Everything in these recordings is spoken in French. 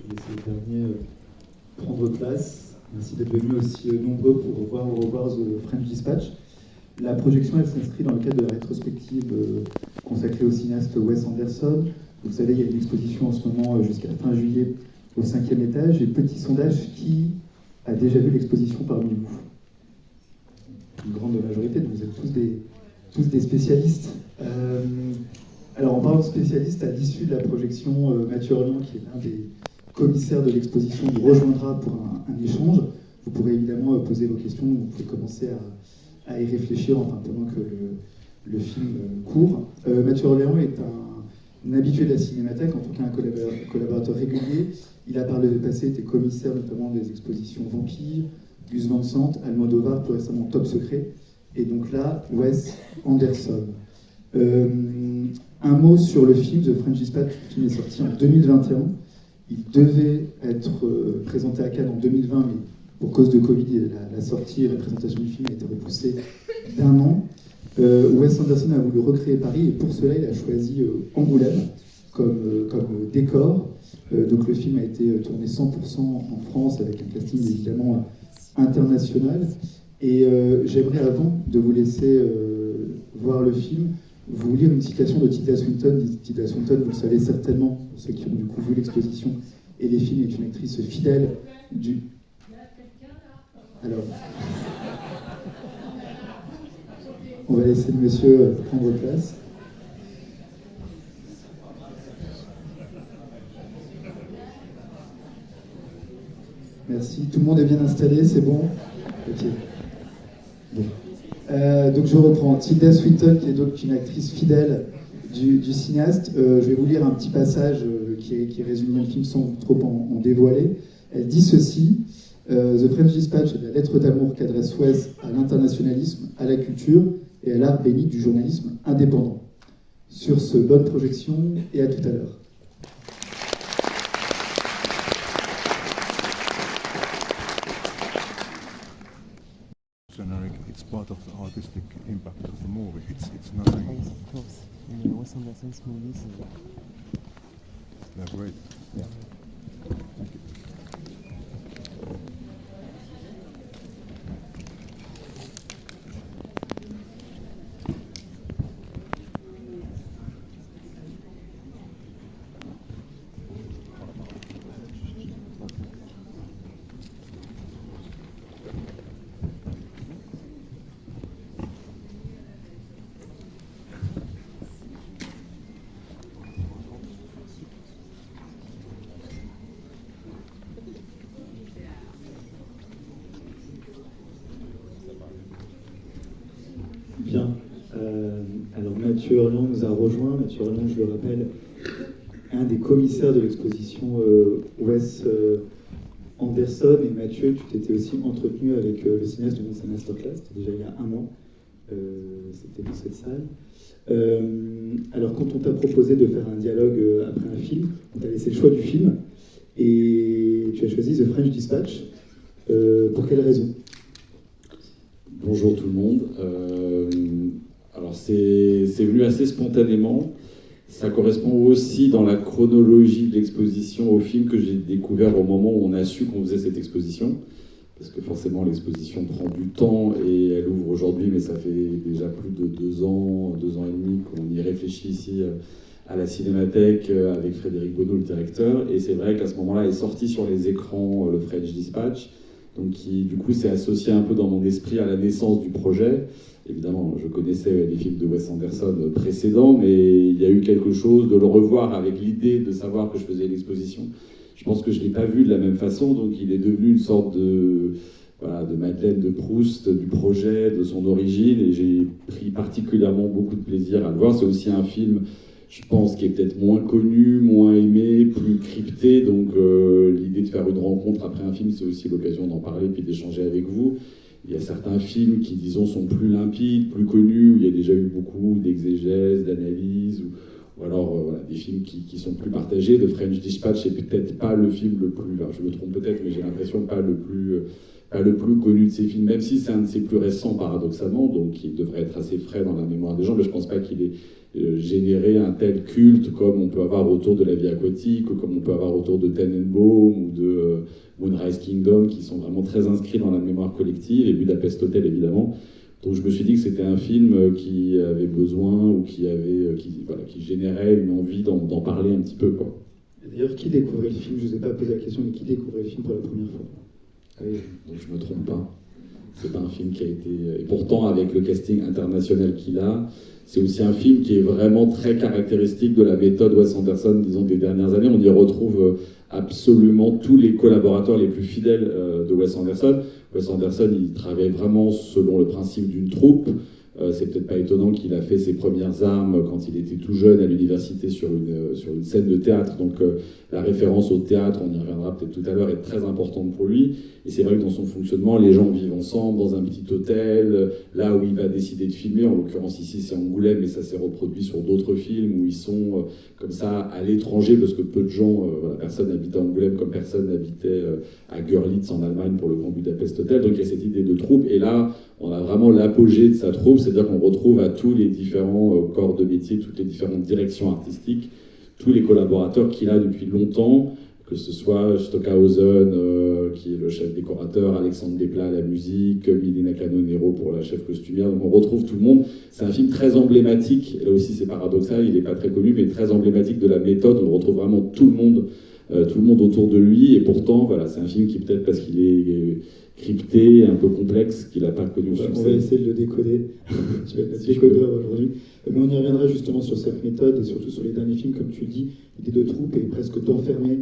Je vais laisser le dernier prendre place. Merci d'être venus aussi nombreux pour revoir The French Dispatch. La projection, elle s'inscrit dans le cadre de la rétrospective consacrée au cinéaste Wes Anderson. Vous savez, il y a une exposition en ce moment jusqu'à fin juillet au 5e étage. Et petit sondage, qui a déjà vu l'exposition parmi vous? Une grande majorité, donc vous êtes tous des spécialistes. Alors en parlant de spécialistes, à l'issue de la projection, Mathieu Orléans, qui est l'un des commissaires de l'exposition, nous rejoindra pour un échange. Vous pourrez évidemment poser vos questions, vous pouvez commencer à y réfléchir pendant que le film court. Mathieu Orléans est un habitué de la Cinémathèque, en tout cas un collaborateur régulier. Il a par le passé été commissaire notamment des expositions Vampire, Gus Van Sant, Almodovar, plus récemment Top Secret, et donc là, Wes Anderson. Un mot sur le film, The French Dispatch. Le film est sorti en 2021. Il devait être présenté à Cannes en 2020, mais pour cause de Covid, la sortie et la présentation du film a été repoussée d'1 an. Wes Anderson a voulu recréer Paris, et pour cela, il a choisi Angoulême comme décor. Donc le film a été tourné 100% en France, avec un casting évidemment international. Et j'aimerais, avant de vous laisser voir le film, vous lire une citation de Tilda Swinton. Tilda Swinton, vous le savez certainement, pour ceux qui ont du coup vu l'exposition et les films, est une actrice fidèle du... Alors, on va laisser le monsieur prendre place. Merci, tout le monde est bien installé, c'est bon? Ok. Bon. Donc je reprends. Tilda Swinton, qui est donc une actrice fidèle du cinéaste. Je vais vous lire un petit passage qui résume le film sans trop en dévoiler. Elle dit ceci: The French Dispatch est la lettre d'amour qu'adresse Wes à l'internationalisme, à la culture et à l'art béni du journalisme indépendant. Sur ce, bonne projection et à tout à l'heure. Generic, it's part of the artistic impact of the movie. It's nothing. Yes, of course. In Wes Anderson's movies. They're great. Yeah. Thank you. Bien. Alors Mathieu Orléans nous a rejoint. Mathieu Orléans, je le rappelle, un des commissaires de l'exposition Wes Anderson. Et Mathieu, tu t'étais aussi entretenu avec le cinéaste durant sa masterclass, c'était déjà il y a 1 an. C'était dans cette salle. Alors quand on t'a proposé de faire un dialogue après un film, on t'a laissé le choix du film. Et tu as choisi The French Dispatch. Pour quelle raison? Bonjour tout le monde. Alors c'est venu assez spontanément. Ça correspond aussi dans la chronologie de l'exposition au film que j'ai découvert au moment où on a su qu'on faisait cette exposition. Parce que forcément l'exposition prend du temps et elle ouvre aujourd'hui, mais ça fait déjà plus de 2 ans, 2 ans et demi qu'on y réfléchit ici à la Cinémathèque avec Frédéric Bonneau, le directeur. Et c'est vrai qu'à ce moment-là est sorti sur les écrans le French Dispatch. Donc qui du coup s'est associé un peu dans mon esprit à la naissance du projet. Évidemment, je connaissais les films de Wes Anderson précédents, mais il y a eu quelque chose de le revoir avec l'idée de savoir que je faisais l'exposition. Je pense que je ne l'ai pas vu de la même façon, donc il est devenu une sorte de Madeleine de Proust du projet, de son origine, et j'ai pris particulièrement beaucoup de plaisir à le voir. C'est aussi un film, je pense, qui est peut-être moins connu, moins aimé, plus crypté, donc l'idée de faire une rencontre après un film, c'est aussi l'occasion d'en parler puis d'échanger avec vous. Il y a certains films qui, disons, sont plus limpides, plus connus, où il y a déjà eu beaucoup d'exégèses, d'analyses, ou alors voilà, des films qui sont plus partagés. The French Dispatch, c'est peut-être pas le film le plus, alors je me trompe peut-être, mais j'ai l'impression pas le plus connu de ces films, même si c'est un de ses plus récents paradoxalement, donc il devrait être assez frais dans la mémoire des gens, mais je pense pas qu'il ait généré un tel culte comme on peut avoir autour de La Vie aquatique, ou comme on peut avoir autour de Tenenbaum ou de Moonrise Kingdom, qui sont vraiment très inscrits dans la mémoire collective, et Budapest Hotel évidemment. Donc je me suis dit que c'était un film qui avait besoin, ou qui générait une envie d'en parler un petit peu, quoi. D'ailleurs, qui découvrait le film? Je vous ai pas posé la question, mais qui découvrait le film pour la première fois? Donc je me trompe pas. C'est pas un film qui a été... Et pourtant, avec le casting international qu'il a, c'est aussi un film qui est vraiment très caractéristique de la méthode Wes Anderson, disons, des dernières années. On y retrouve absolument tous les collaborateurs les plus fidèles de Wes Anderson. Wes Anderson, il travaille vraiment selon le principe d'une troupe. C'est peut-être pas étonnant qu'il a fait ses premières armes quand il était tout jeune à l'université sur une scène de théâtre. Donc la référence au théâtre, on y reviendra peut-être tout à l'heure, est très importante pour lui. Et c'est vrai que dans son fonctionnement, les gens vivent ensemble dans un petit hôtel, là où il va décider de filmer. En l'occurrence ici c'est Angoulême, mais ça s'est reproduit sur d'autres films où ils sont comme ça à l'étranger, parce que peu de gens, personne n'habitait à Angoulême comme personne n'habitait à Görlitz en Allemagne pour le Grand Budapest Hotel. Donc il y a cette idée de troupe, et là on a vraiment l'apogée de sa troupe, c'est-à-dire qu'on retrouve à tous les différents corps de métier, toutes les différentes directions artistiques, tous les collaborateurs qu'il a depuis longtemps, que ce soit Stockhausen, qui est le chef décorateur, Alexandre Desplat à la musique, Milena Canonero pour la chef costumière. Donc on retrouve tout le monde. C'est un film très emblématique, là aussi c'est paradoxal, il n'est pas très connu, mais très emblématique de la méthode. On retrouve vraiment tout le monde autour de lui, et pourtant voilà, c'est un film qui, peut-être parce qu'il est crypté, un peu complexe, qu'il n'a pas connu au succès. On va essayer de le décoder. Tu vas être décodeur aujourd'hui. Mais on y reviendra justement sur cette méthode, et surtout sur les derniers films, comme tu le dis, l'idée de troupe, et presque d'enfermer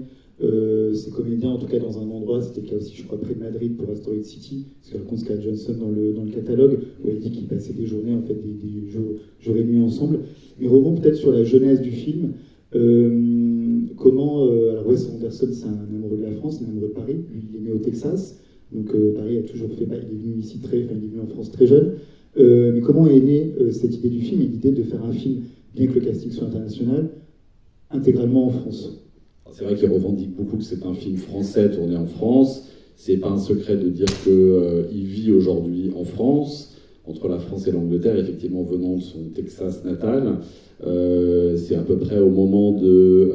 ces comédiens, en tout cas dans un endroit. C'était le cas aussi, je crois, près de Madrid pour Asteroid City, parce qu'elle raconte Scarlett Johansson dans le catalogue, où elle dit qu'ils passaient des journées, en fait, des jours et nuits ensemble. Mais revenons peut-être sur la genèse du film. Alors Wes Anderson, c'est un amoureux de la France, un amoureux de Paris. Lui, il est né au Texas, donc Paris a toujours fait pas. Il est venu ici il est venu en France très jeune. Mais comment est née cette idée du film, et l'idée de faire un film, bien que le casting soit international, intégralement en France? C'est vrai qu'il revendique beaucoup que c'est un film français tourné en France. C'est pas un secret de dire qu'il vit aujourd'hui en France, entre la France et l'Angleterre, effectivement venant de son Texas natal. C'est à peu près au moment de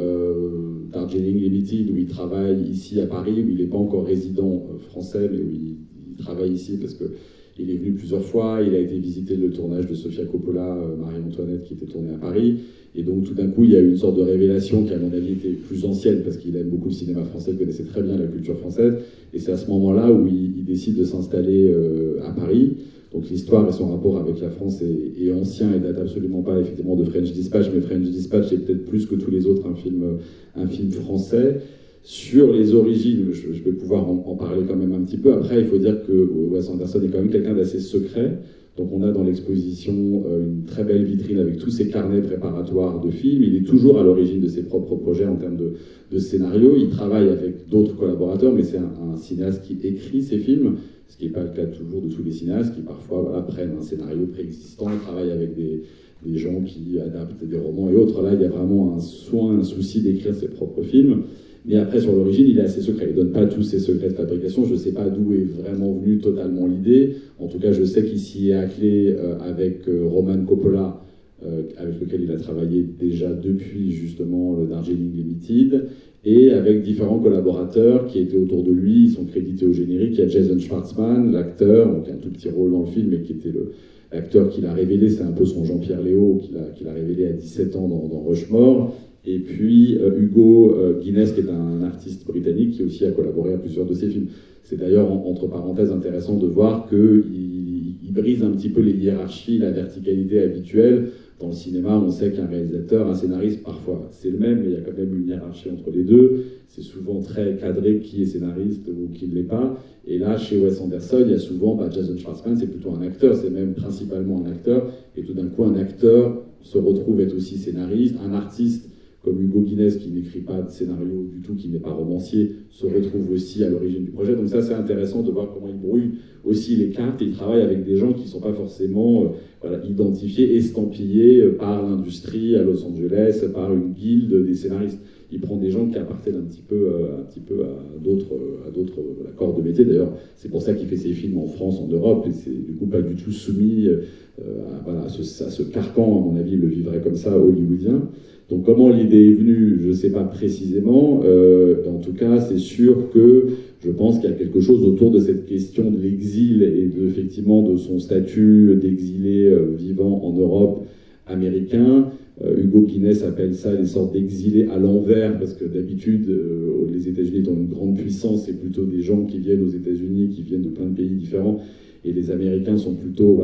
Darjeeling Limited, où il travaille ici à Paris, où il n'est pas encore résident français, mais où il travaille ici parce qu'il est venu plusieurs fois. Il a été visiter le tournage de Sofia Coppola, Marie-Antoinette, qui était tournée à Paris. Et donc tout d'un coup, il y a eu une sorte de révélation qui, à mon avis, était plus ancienne, parce qu'il aime beaucoup le cinéma français, il connaissait très bien la culture française. Et c'est à ce moment-là où il décide de s'installer à Paris. Donc l'histoire et son rapport avec la France est ancien et date absolument pas effectivement de French Dispatch, mais French Dispatch est peut-être plus que tous les autres un film français. Sur les origines, je vais pouvoir en parler quand même un petit peu. Après, il faut dire que Wes Anderson est quand même quelqu'un d'assez secret. Donc on a dans l'exposition une très belle vitrine avec tous ses carnets préparatoires de films. Il est toujours à l'origine de ses propres projets en termes de scénario. Il travaille avec d'autres collaborateurs, mais c'est un cinéaste qui écrit ses films, ce qui n'est pas le cas toujours de tous les cinéastes, qui parfois prennent un scénario préexistant, travaillent avec des gens qui adaptent des romans et autres. Là, il y a vraiment un souci d'écrire ses propres films. Mais après, sur l'origine, il est assez secret. Il ne donne pas tous ses secrets de fabrication. Je ne sais pas d'où est vraiment venue totalement l'idée. En tout cas, je sais qu'il s'y est attelé avec Roman Coppola, avec lequel il a travaillé déjà depuis justement le Darjeeling Limited, et avec différents collaborateurs qui étaient autour de lui. Ils sont crédités au générique. Il y a Jason Schwartzman, l'acteur, donc un tout petit rôle dans le film, mais qui était l'acteur qu'il a révélé. C'est un peu son Jean-Pierre Léaud qu'il a révélé à 17 ans dans Rushmore. Et puis Hugo Guinness, qui est un artiste britannique qui aussi a collaboré à plusieurs de ses films. C'est d'ailleurs, entre parenthèses, intéressant de voir qu'il brise un petit peu les hiérarchies, la verticalité habituelle. Dans le cinéma, on sait qu'un réalisateur, un scénariste, parfois c'est le même, mais il y a quand même une hiérarchie entre les deux. C'est souvent très cadré qui est scénariste ou qui ne l'est pas. Et là, chez Wes Anderson, il y a souvent Jason Schwartzman, c'est plutôt un acteur, c'est même principalement un acteur. Et tout d'un coup, un acteur se retrouve être aussi scénariste, un artiste comme Hugo Guinness, qui n'écrit pas de scénario du tout, qui n'est pas romancier, se retrouve aussi à l'origine du projet. Donc ça, c'est intéressant de voir comment il brouille aussi les cartes, et il travaille avec des gens qui ne sont pas forcément identifiés, estampillés par l'industrie à Los Angeles, par une guilde des scénaristes. Il prend des gens qui appartiennent un petit peu à d'autres corps de métier. D'ailleurs, c'est pour ça qu'il fait ses films en France, en Europe, et c'est du coup pas du tout soumis à ce carcan, à mon avis, il le vivrait comme ça, hollywoodien. Donc comment l'idée est venue, je ne sais pas précisément. En tout cas, c'est sûr que je pense qu'il y a quelque chose autour de cette question de l'exil et effectivement de son statut d'exilé vivant en Europe américain. Hugo Guinness appelle ça des sortes d'exilés à l'envers, parce que d'habitude, les États-Unis étant une grande puissance, c'est plutôt des gens qui viennent aux États-Unis, qui viennent de plein de pays différents, et les Américains sont plutôt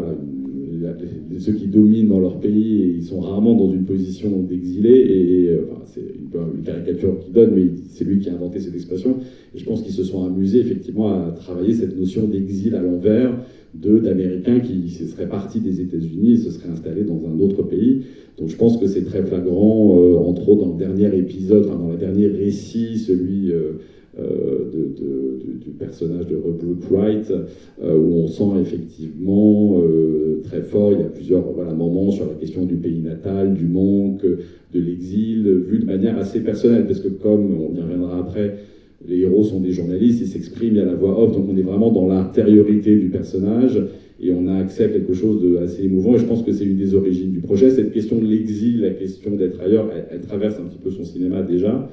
ceux qui dominent dans leur pays, et ils sont rarement dans une position d'exilé, c'est une caricature qu'il donne, mais c'est lui qui a inventé cette expression, et je pense qu'ils se sont amusés effectivement à travailler cette notion d'exil à l'envers, d'Américains qui seraient partis des États-Unis et se seraient installés dans un autre pays. Donc je pense que c'est très flagrant, entre autres dans le dernier épisode, dans le dernier récit, celui du personnage de Brooke Wright, où on sent effectivement très fort, il y a plusieurs moments sur la question du pays natal, du manque, de l'exil, vu de manière assez personnelle, parce que comme on y reviendra après, les héros sont des journalistes, ils s'expriment, il y a la voix off, donc on est vraiment dans l'intériorité du personnage, et on a accès à quelque chose d'assez émouvant, et je pense que c'est une des origines du projet. Cette question de l'exil, la question d'être ailleurs, elle traverse un petit peu son cinéma déjà.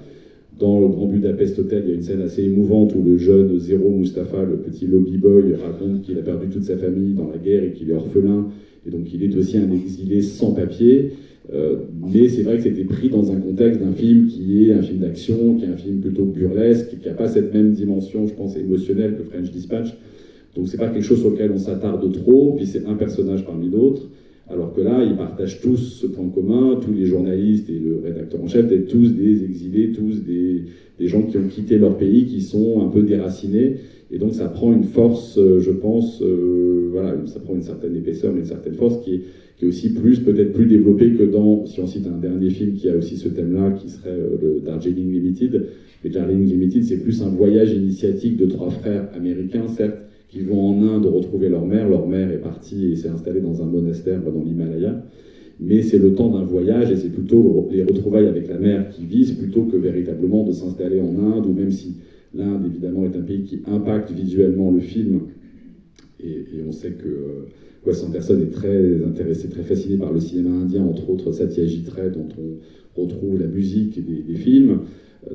Dans le Grand Budapest Hotel, il y a une scène assez émouvante où le jeune Zero Mustapha, le petit lobby boy, raconte qu'il a perdu toute sa famille dans la guerre et qu'il est orphelin, et donc il est aussi un exilé sans papier. Mais c'est vrai que c'était pris dans un contexte d'un film qui est un film d'action, qui est un film plutôt burlesque, qui n'a pas cette même dimension, je pense, émotionnelle que French Dispatch. Donc c'est pas quelque chose sur lequel on s'attarde trop, puis c'est un personnage parmi d'autres. Alors que là, ils partagent tous ce point commun, tous les journalistes et le rédacteur en chef, d'être tous des exilés, tous des gens qui ont quitté leur pays, qui sont un peu déracinés. Et donc ça prend une force, je pense, ça prend une certaine épaisseur, mais une certaine force qui est aussi peut-être plus développée que dans, si on cite un dernier film qui a aussi ce thème-là, qui serait le Darjeeling Limited. Mais Darjeeling Limited, c'est plus un voyage initiatique de 3 frères américains, certes, qui vont en Inde retrouver leur mère. Leur mère est partie et s'est installée dans un monastère dans l'Himalaya. Mais c'est le temps d'un voyage et c'est plutôt les retrouvailles avec la mère qui visent plutôt que véritablement de s'installer en Inde, ou même si l'Inde, évidemment, est un pays qui impacte visuellement le film. Et on sait que Wes Anderson est très intéressé, très fasciné par le cinéma indien, entre autres Satyajit Ray, dont on retrouve la musique des films.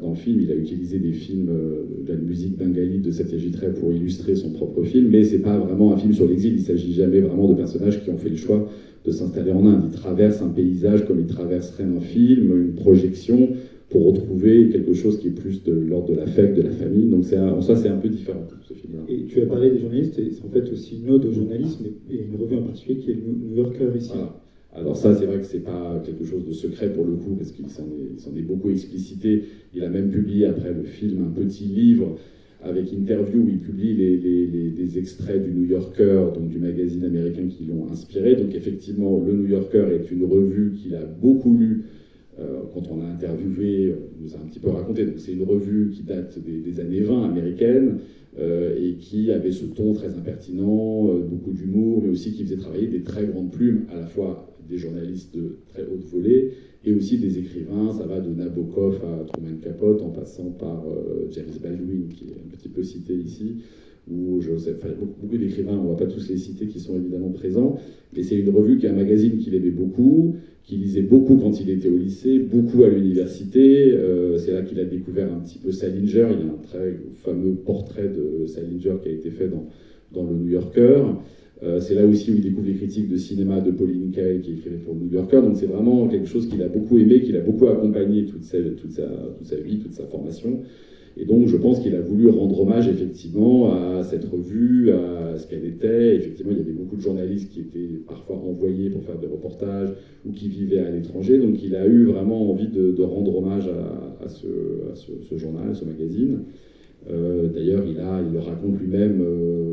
Dans le film, il a utilisé de la musique bengali de Satyajit Ray pour illustrer son propre film, mais c'est pas vraiment un film sur l'exil. Il s'agit jamais vraiment de personnages qui ont fait le choix de s'installer en Inde. Ils traversent un paysage comme ils traverseraient un film, une projection, pour retrouver quelque chose qui est plus de l'ordre de l'affect, de la famille. Donc en ça, c'est un peu différent, ce film-là. Et tu as parlé des journalistes, et c'est en fait aussi une ode au journalisme, et une revue en particulier qui est le New Yorker ici. Voilà. Alors ça, c'est vrai que c'est pas quelque chose de secret pour le coup, parce qu'il s'en est beaucoup explicité. Il a même publié après le film un petit livre avec interview où il publie des extraits du New Yorker, donc du magazine américain qui l'ont inspiré. Donc effectivement, le New Yorker est une revue qu'il a beaucoup lue. Quand on l'a interviewé, il nous a un petit peu raconté. Donc c'est une revue qui date des années 20 américaines, et qui avait ce ton très impertinent, beaucoup d'humour, mais aussi qui faisait travailler des très grandes plumes, à la fois des journalistes de très haute volée et aussi des écrivains. Ça va de Nabokov à Truman Capote, en passant par James Baldwin, qui est un petit peu cité ici, ou beaucoup d'écrivains, on ne va pas tous les citer, qui sont évidemment présents. Mais c'est une revue qui est un magazine qu'il aimait beaucoup, qu'il lisait beaucoup quand il était au lycée, beaucoup à l'université. C'est là qu'il a découvert un petit peu Salinger. Il y a un très fameux portrait de Salinger qui a été fait dans le New Yorker. C'est là aussi où il découvre les critiques de cinéma de Pauline Kael, qui écrivait pour le New Yorker. Donc c'est vraiment quelque chose qu'il a beaucoup aimé, qu'il a beaucoup accompagné toute sa vie, toute sa formation. Et donc je pense qu'il a voulu rendre hommage effectivement à cette revue, à ce qu'elle était. Effectivement, il y avait beaucoup de journalistes qui étaient parfois envoyés pour faire des reportages ou qui vivaient à l'étranger. Donc il a eu vraiment envie de rendre hommage à ce journal, à ce magazine. D'ailleurs, il le raconte lui-même,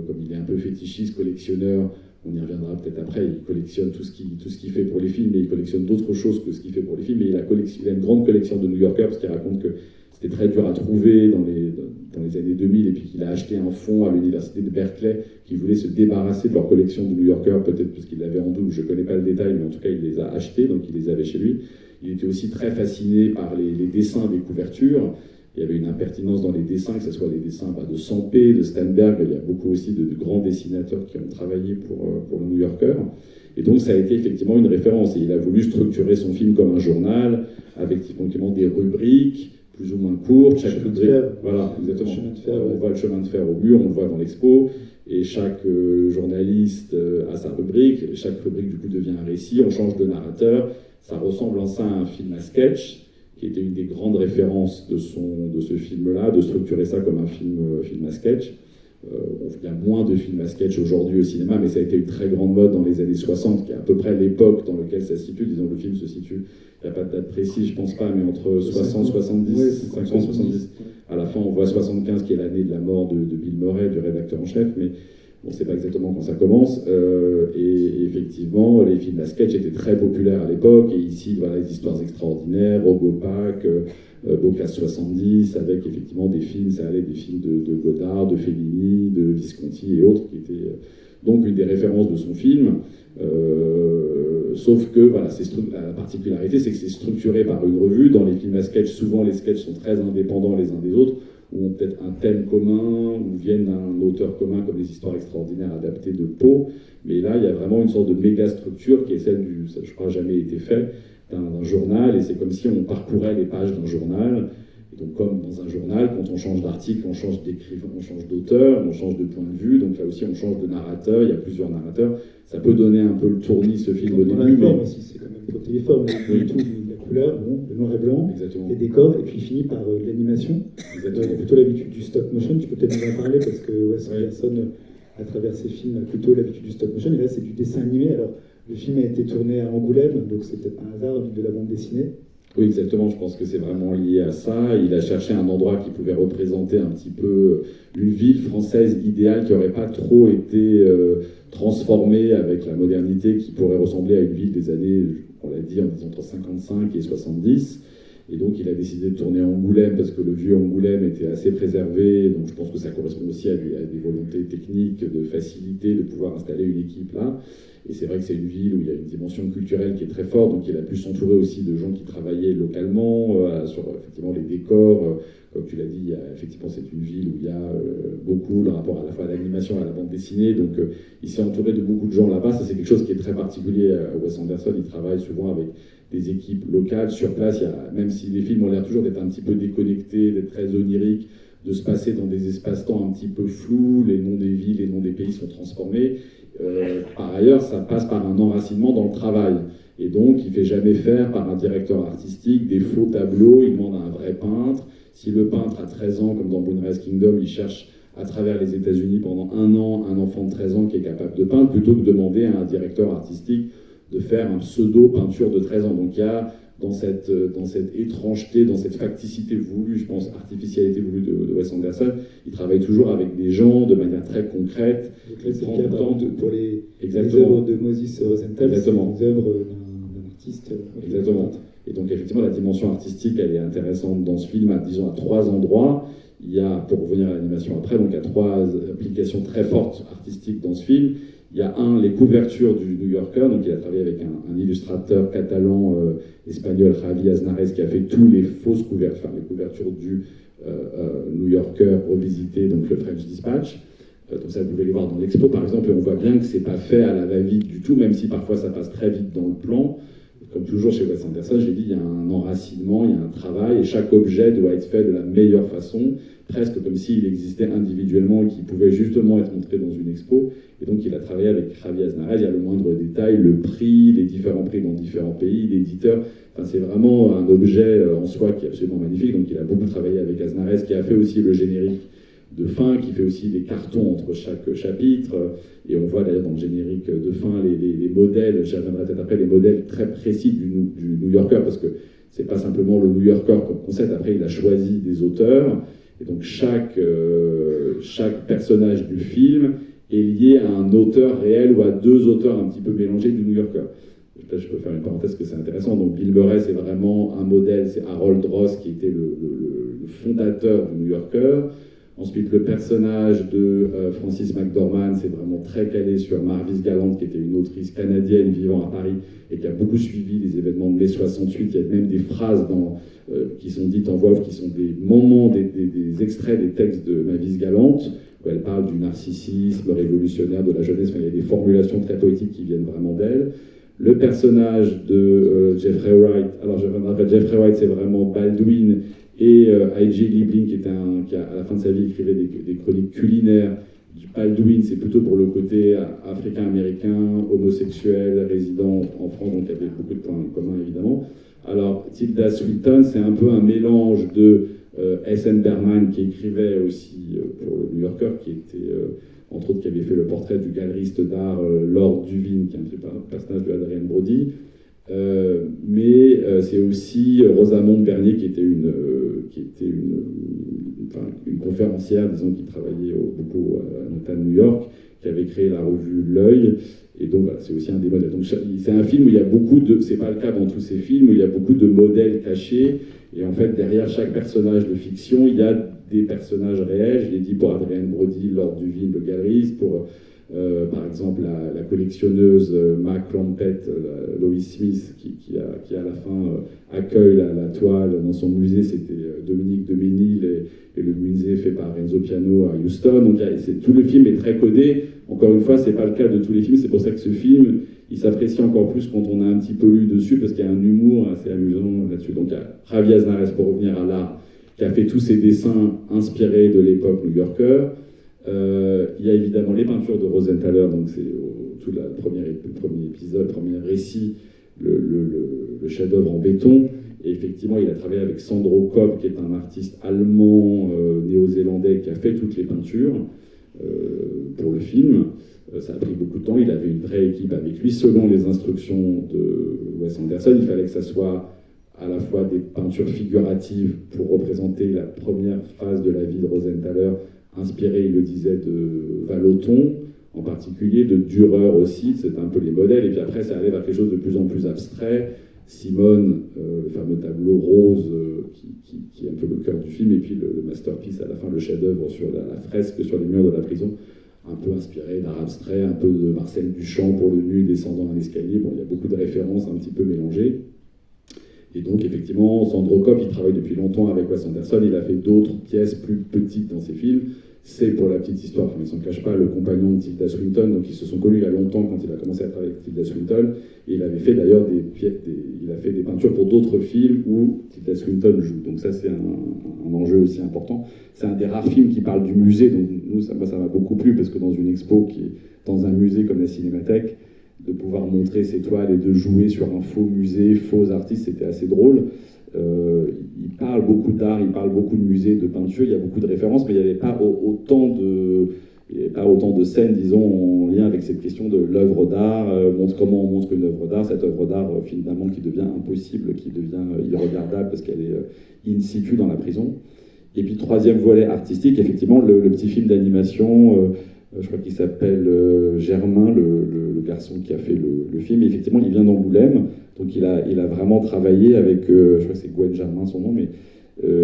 comme il est un peu fétichiste, collectionneur on y reviendra peut-être après, il collectionne tout ce qu'il fait pour les films, mais il collectionne d'autres choses que ce qu'il fait pour les films, mais il a une grande collection de New Yorker, parce qu'il raconte que c'était très dur à trouver dans les années 2000, et puis qu'il a acheté un fonds à l'université de Berkeley qui voulait se débarrasser de leur collection de New Yorker, peut-être parce qu'il l'avait en double, je ne connais pas le détail, mais en tout cas il les a achetés, donc il les avait chez lui. Il était aussi très fasciné par les dessins des couvertures. Il y avait une impertinence dans les dessins, que ce soit les dessins de Sampé, de Steinberg. Il y a beaucoup aussi de grands dessinateurs qui ont travaillé pour le New Yorker. Et donc ça a été effectivement une référence. Et il a voulu structurer son film comme un journal, avec effectivement des rubriques plus ou moins courtes. Chaque rubrique, voilà, exactement. On voit le chemin de fer au mur, on le voit dans l'expo. Et chaque journaliste a sa rubrique. Chaque rubrique du coup devient un récit. On change de narrateur. Ça ressemble en ça à un film à sketch, qui était une des grandes références de ce film-là, de structurer ça comme un film à sketch. Il y a moins de films à sketch aujourd'hui au cinéma, mais ça a été une très grande mode dans les années 60, qui est à peu près l'époque dans laquelle ça se situe. Disons, le film se situe, il n'y a pas de date précise, je pense pas, mais entre 60, 70, ouais, 50, 70. À la fin, on voit 75, qui est l'année de la mort de Bill Murray, du rédacteur en chef, mais on ne sait pas exactement quand ça commence. Et effectivement, les films à sketch étaient très populaires à l'époque. Et ici, voilà, les histoires extraordinaires, Rogopac, Beauclasse 70, avec effectivement des films, ça allait des films de Godard, de Fellini, de Visconti et autres, qui étaient donc une des références de son film. Sauf que voilà, la particularité, c'est que c'est structuré par une revue. Dans les films à sketch, souvent les sketchs sont très indépendants les uns des autres, ou ont peut-être un thème commun, ou viennent d'un auteur commun, comme les histoires extraordinaires adaptées de Poe. Mais là, il y a vraiment une sorte de méga structure qui est celle ça je crois jamais été fait, d'un journal, et c'est comme si on parcourait les pages d'un journal. Et donc, comme dans un journal, quand on change d'article, on change d'écrivain, on change d'auteur, on change de point de vue. Donc là aussi, on change de narrateur. Il y a plusieurs narrateurs. Ça peut donner un peu le tournis, ce film au début. Mais aussi, c'est quand même trop téléforme. Oui. Tout, la couleur, bon, le noir et blanc, exactement. Les décors, et puis il finit par l'animation. On a plutôt l'habitude du stop motion. Tu peux peut-être nous en parler, parce que Wes Anderson, à travers ses films, a plutôt l'habitude du stop motion. Et là, c'est du dessin animé. Alors, le film a été tourné à Angoulême, donc c'est peut-être un hasard de la bande dessinée. Oui, exactement. Je pense que c'est vraiment lié à ça. Il a cherché un endroit qui pouvait représenter un petit peu une ville française idéale qui n'aurait pas trop été transformée avec la modernité, qui pourrait ressembler à une ville des années, on l'a dit, entre 55 et 70. Et donc, il a décidé de tourner à Angoulême parce que le vieux Angoulême était assez préservé. Donc, je pense que ça correspond aussi à des volontés techniques, de facilité, de pouvoir installer une équipe là. Et c'est vrai que c'est une ville où il y a une dimension culturelle qui est très forte, donc il a pu s'entourer aussi de gens qui travaillaient localement sur effectivement les décors. Comme tu l'as dit, effectivement c'est une ville où il y a beaucoup le rapport à la fois à l'animation et à la bande dessinée, donc il s'est entouré de beaucoup de gens là-bas. Ça c'est quelque chose qui est très particulier à Wes Anderson. Il travaille souvent avec des équipes locales sur place. Même si les films ont l'air toujours d'être un petit peu déconnectés, d'être très oniriques, de se passer dans des espaces-temps un petit peu flous, les noms des villes, les noms des pays sont transformés. Par ailleurs, ça passe par un enracinement dans le travail. Et donc, il ne fait jamais faire par un directeur artistique des faux tableaux, il demande à un vrai peintre. Si le peintre a 13 ans, comme dans Moonrise Kingdom, il cherche à travers les États-Unis pendant un an un enfant de 13 ans qui est capable de peindre, plutôt que de demander à un directeur artistique de faire un pseudo-peinture de 13 ans. Donc il y a dans cette étrangeté, dans cette facticité voulue, je pense, artificialité voulue de Wes Anderson, il travaille toujours avec des gens de manière très concrète. Donc là, c'est le cas pour les œuvres de Moses Rosenthal, c'est des œuvres d'un artiste. Exactement. Et donc effectivement, la dimension artistique, elle est intéressante dans ce film, disons à 3 endroits. Il y a, pour revenir à l'animation après, donc il y a 3 applications très fortes artistiques dans ce film. Il y a les couvertures du New Yorker, donc il a travaillé avec un illustrateur catalan espagnol, Javi Aznarez, qui a fait tous les fausses couvertures, les couvertures du New Yorker revisité, donc le French Dispatch. Donc ça, vous pouvez les voir dans l'expo par exemple, et on voit bien que c'est pas fait à la va-vite du tout, même si parfois ça passe très vite dans le plan. Comme toujours chez Wes Anderson, j'ai dit, il y a un enracinement, il y a un travail, et chaque objet doit être fait de la meilleure façon, presque comme s'il existait individuellement et qu'il pouvait justement être montré dans une expo. Et donc il a travaillé avec Javi Aznarez, il y a le moindre détail, le prix, les différents prix dans différents pays, l'éditeur. Enfin, c'est vraiment un objet en soi qui est absolument magnifique. Donc il a beaucoup travaillé avec Aznarez, qui a fait aussi le générique de fin, qui fait aussi des cartons entre chaque chapitre. Et on voit d'ailleurs dans le générique de fin les modèles, j'y reviendrai peut-être après, les modèles très précis du New Yorker, parce que c'est pas simplement le New Yorker comme concept. Après, il a choisi des auteurs. Et donc chaque personnage du film est lié à un auteur réel ou à deux auteurs un petit peu mélangés du New Yorker. Là, je peux faire une parenthèse que c'est intéressant. Donc Bill Murray, c'est vraiment un modèle, c'est Harold Ross qui était le fondateur du New Yorker. Ensuite, le personnage de Frances McDormand, c'est vraiment très calé sur Marvis Galant, qui était une autrice canadienne vivant à Paris et qui a beaucoup suivi les événements de mai 68. Il y a même des phrases qui sont dites en voix off, qui sont des moments, des extraits des textes de Marvis Galant, où elle parle du narcissisme révolutionnaire de la jeunesse. Enfin, il y a des formulations très poétiques qui viennent vraiment d'elle. Le personnage de Jeffrey Wright, alors je me rappelle, Jeffrey Wright, c'est vraiment Baldwin, et I.J. Liebling, qui à la fin de sa vie écrivait des chroniques culinaires. Baldwin, c'est plutôt pour le côté africain-américain, homosexuel, résident en France, donc il y avait beaucoup de points communs évidemment. Alors Tilda Swinton, c'est un peu un mélange de S.N. Berman, qui écrivait aussi pour le New Yorker, qui était entre autres qui avait fait le portrait du galeriste d'art Lord Duvin, qui est un personnage de Adrienne Brody. Mais c'est aussi Rosamond Bernier, qui était une conférencière, disons, qui travaillait beaucoup à l'État de New York, qui avait créé la revue L'Œil. Et donc voilà, c'est aussi un des modèles. Donc c'est un film où il y a beaucoup de, c'est pas le cas dans tous ces films, où il y a beaucoup de modèles cachés. Et en fait, derrière chaque personnage de fiction, il y a des personnages réels. Je l'ai dit pour Adrienne Brody, Lord Duvin, le galeriste, pour par exemple la collectionneuse Mac Lampett, Lois Smith, qui à la fin accueille la toile dans son musée. C'était Dominique de Ménil, et le musée fait par Renzo Piano à Houston. Donc tout le film est très codé. Encore une fois, c'est pas le cas de tous les films. C'est pour ça que ce film, il s'apprécie encore plus quand on a un petit peu lu dessus, parce qu'il y a un humour assez amusant là-dessus. Donc il y a Javier Aznares, pour revenir à l'art, qui a fait tous ses dessins inspirés de l'époque New Yorker. Il y a évidemment les peintures de Rosenthaler, donc c'est tout le premier épisode, premier récit, le chef-d'œuvre en béton. Et effectivement, il a travaillé avec Sandro Kopp, qui est un artiste allemand, néo-zélandais, qui a fait toutes les peintures pour le film. Ça a pris beaucoup de temps, il avait une vraie équipe avec lui. Selon les instructions de Wes Anderson, il fallait que ça soit à la fois des peintures figuratives pour représenter la première phase de la vie de Rosenthaler, inspiré, il le disait, de Vallotton, en particulier, de Dürer aussi, c'est un peu les modèles, et puis après ça allait vers quelque chose de plus en plus abstrait. Simone, le fameux tableau rose qui est un peu le cœur du film, et puis le masterpiece à la fin, le chef-d'œuvre sur la fresque sur les murs de la prison, un peu inspiré d'art abstrait, un peu de Marcel Duchamp pour le nu descendant un escalier. Bon, il y a beaucoup de références un petit peu mélangées. Et donc, effectivement, Sandro Kopp, il travaille depuis longtemps avec Wes Anderson. Il a fait d'autres pièces plus petites dans ses films. C'est, pour la petite histoire, enfin, il ne s'en cache pas, le compagnon de Tilda Swinton. Donc, ils se sont connus il y a longtemps quand il a commencé à travailler avec Tilda Swinton. Et il avait fait d'ailleurs il a fait des peintures pour d'autres films où Tilda Swinton joue. Donc, ça, c'est un enjeu aussi important. C'est un des rares films qui parle du musée. Donc, nous, ça m'a beaucoup plu, parce que dans une expo qui est dans un musée comme la Cinémathèque, de pouvoir montrer ses toiles et de jouer sur un faux musée, faux artiste, c'était assez drôle. Il parle beaucoup d'art, il parle beaucoup de musées, de peinture, il y a beaucoup de références, mais il n'y avait pas autant de scènes, disons, en lien avec cette question de l'œuvre d'art, comment on montre une œuvre d'art, cette œuvre d'art finalement qui devient impossible, qui devient irregardable parce qu'elle est in situ dans la prison. Et puis troisième volet artistique, effectivement, le petit film d'animation, je crois qu'il s'appelle Germain, le garçon qui a fait le film. Et effectivement, il vient d'Angoulême, donc il a vraiment travaillé avec, je crois que c'est Gwen Germain son nom, mais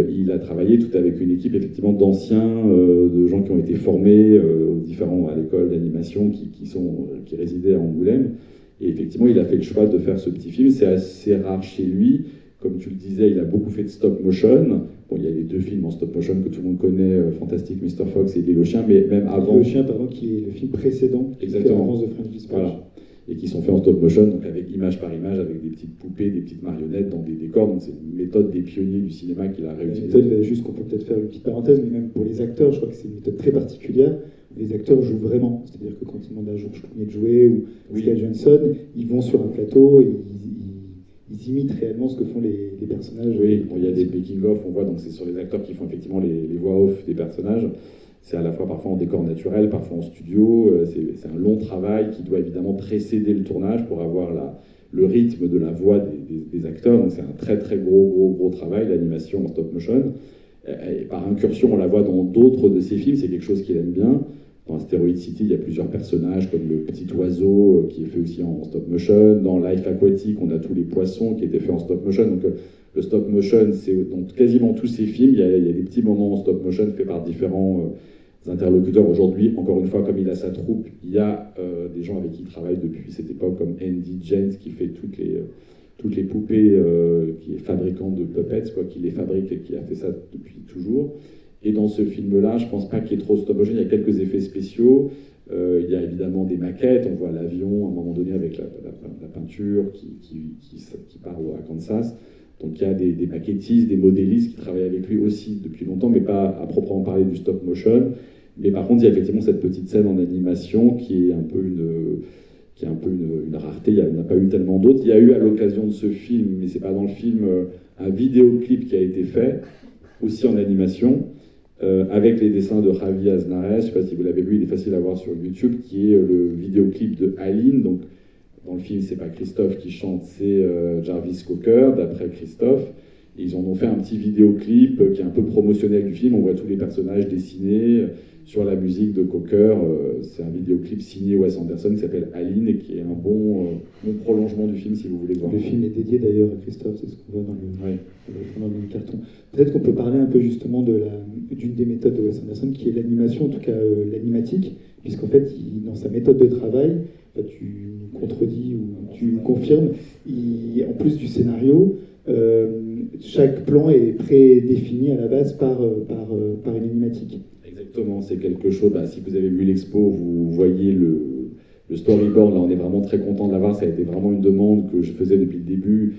il a travaillé tout avec une équipe effectivement d'anciens, de gens qui ont été formés à l'école d'animation, qui résidaient à Angoulême. Et effectivement, il a fait le choix de faire ce petit film. C'est assez rare chez lui. Comme tu le disais, il a beaucoup fait de stop motion. Bon, il y a les deux films en stop motion que tout le monde connaît, Fantastic Mr. Fox et L'île aux chiens, mais même avant... Le chien, pardon, qui est le film précédent, exactement, l'avance de French Dispatch. Voilà. Et qui sont faits en stop motion, donc avec image par image, avec des petites poupées, des petites marionnettes dans des décors. Donc c'est une méthode des pionniers du cinéma qu'il a réutilisée. Une méthode, juste qu'on peut peut-être faire une petite parenthèse, mais même pour les acteurs, je crois que c'est une méthode très particulière. Les acteurs jouent vraiment, c'est-à-dire que quand ils demandent à George Clooney de jouer ou Scarlett Johansson, ils vont sur un plateau et ils imitent réellement ce que font les personnages. Oui, il y a des making-of, on voit, donc c'est sur les acteurs qui font effectivement les voix off des personnages. C'est à la fois parfois en décor naturel, parfois en studio. C'est un long travail qui doit évidemment précéder le tournage pour avoir le rythme de la voix des acteurs. Donc c'est un très très gros travail, l'animation en stop motion. Et par incursion, on la voit dans d'autres de ses films, c'est quelque chose qu'il aime bien. Dans Asteroid City, il y a plusieurs personnages, comme le petit oiseau qui est fait aussi en stop motion. Dans Life Aquatic, on a tous les poissons qui étaient faits en stop motion. Donc le stop motion, c'est dans quasiment tous ces films, il y a des petits moments en stop motion faits par différents interlocuteurs. Aujourd'hui, encore une fois, comme il a sa troupe, il y a des gens avec qui il travaille depuis cette époque, comme Andy James, qui fait toutes les poupées, qui est fabricant de puppets, qui les fabrique et qui a fait ça depuis toujours. Et dans ce film-là, je ne pense pas qu'il y ait trop de stop motion, il y a quelques effets spéciaux, il y a évidemment des maquettes, on voit l'avion à un moment donné avec la peinture qui part à Kansas. Donc il y a des maquettistes, des modélistes qui travaillent avec lui aussi depuis longtemps, mais pas à proprement parler du stop motion. Mais par contre, il y a effectivement cette petite scène en animation qui est un peu une rareté, il n'y en a pas eu tellement d'autres. Il y a eu à l'occasion de ce film, mais ce n'est pas dans le film, un vidéoclip qui a été fait, aussi en animation, avec les dessins de Javi Aznares, je ne sais pas si vous l'avez vu, il est facile à voir sur YouTube, qui est le vidéoclip de Aline. Donc, dans le film, c'est pas Christophe qui chante, c'est Jarvis Cocker, d'après Christophe. Et ils en ont fait un petit vidéoclip qui est un peu promotionnel du film. On voit tous les personnages dessinés sur la musique de Cocker. C'est un vidéoclip signé Wes Anderson qui s'appelle Aline et qui est un bon prolongement du film si vous voulez voir. Le film est dédié d'ailleurs à Christophe, c'est ce qu'on voit dans le carton. Peut-être qu'on peut parler un peu justement d'une des méthodes de Wes Anderson qui est l'animation, en tout cas l'animatique, puisqu'en fait, dans sa méthode de travail, tu contredis ou tu confirmes, en plus du scénario, chaque plan est prédéfini à la base par une animatique. Exactement, c'est quelque chose, si vous avez vu l'expo, vous voyez le storyboard, là on est vraiment très content de l'avoir, ça a été vraiment une demande que je faisais depuis le début.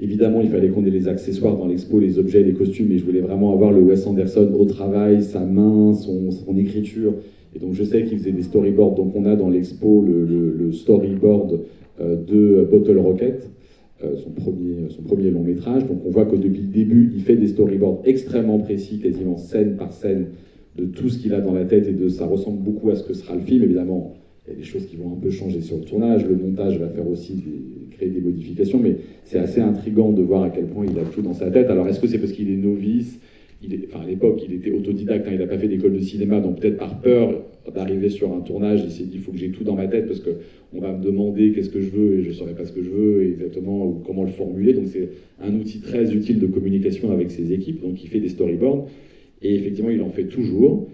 Évidemment, il fallait qu'on ait les accessoires dans l'expo, les objets, les costumes, et je voulais vraiment avoir le Wes Anderson au travail, sa main, son écriture. Et donc je sais qu'il faisait des storyboards, donc on a dans l'expo le storyboard de Bottle Rocket, son premier long métrage. Donc on voit que depuis le début, il fait des storyboards extrêmement précis, quasiment scène par scène, de tout ce qu'il a dans la tête, et ça ressemble beaucoup à ce que sera le film. Évidemment, il y a des choses qui vont un peu changer sur le tournage, le montage va faire aussi créer des modifications, mais c'est assez intriguant de voir à quel point il a tout dans sa tête. Alors est-ce que c'est parce qu'il est novice? À l'époque, il était autodidacte, il n'a pas fait d'école de cinéma, donc peut-être par peur d'arriver sur un tournage, il s'est dit il faut que j'ai tout dans ma tête parce qu'on va me demander qu'est-ce que je veux et je ne saurais pas ce que je veux exactement ou comment le formuler. Donc c'est un outil très utile de communication avec ses équipes, donc il fait des storyboards et effectivement il en fait toujours.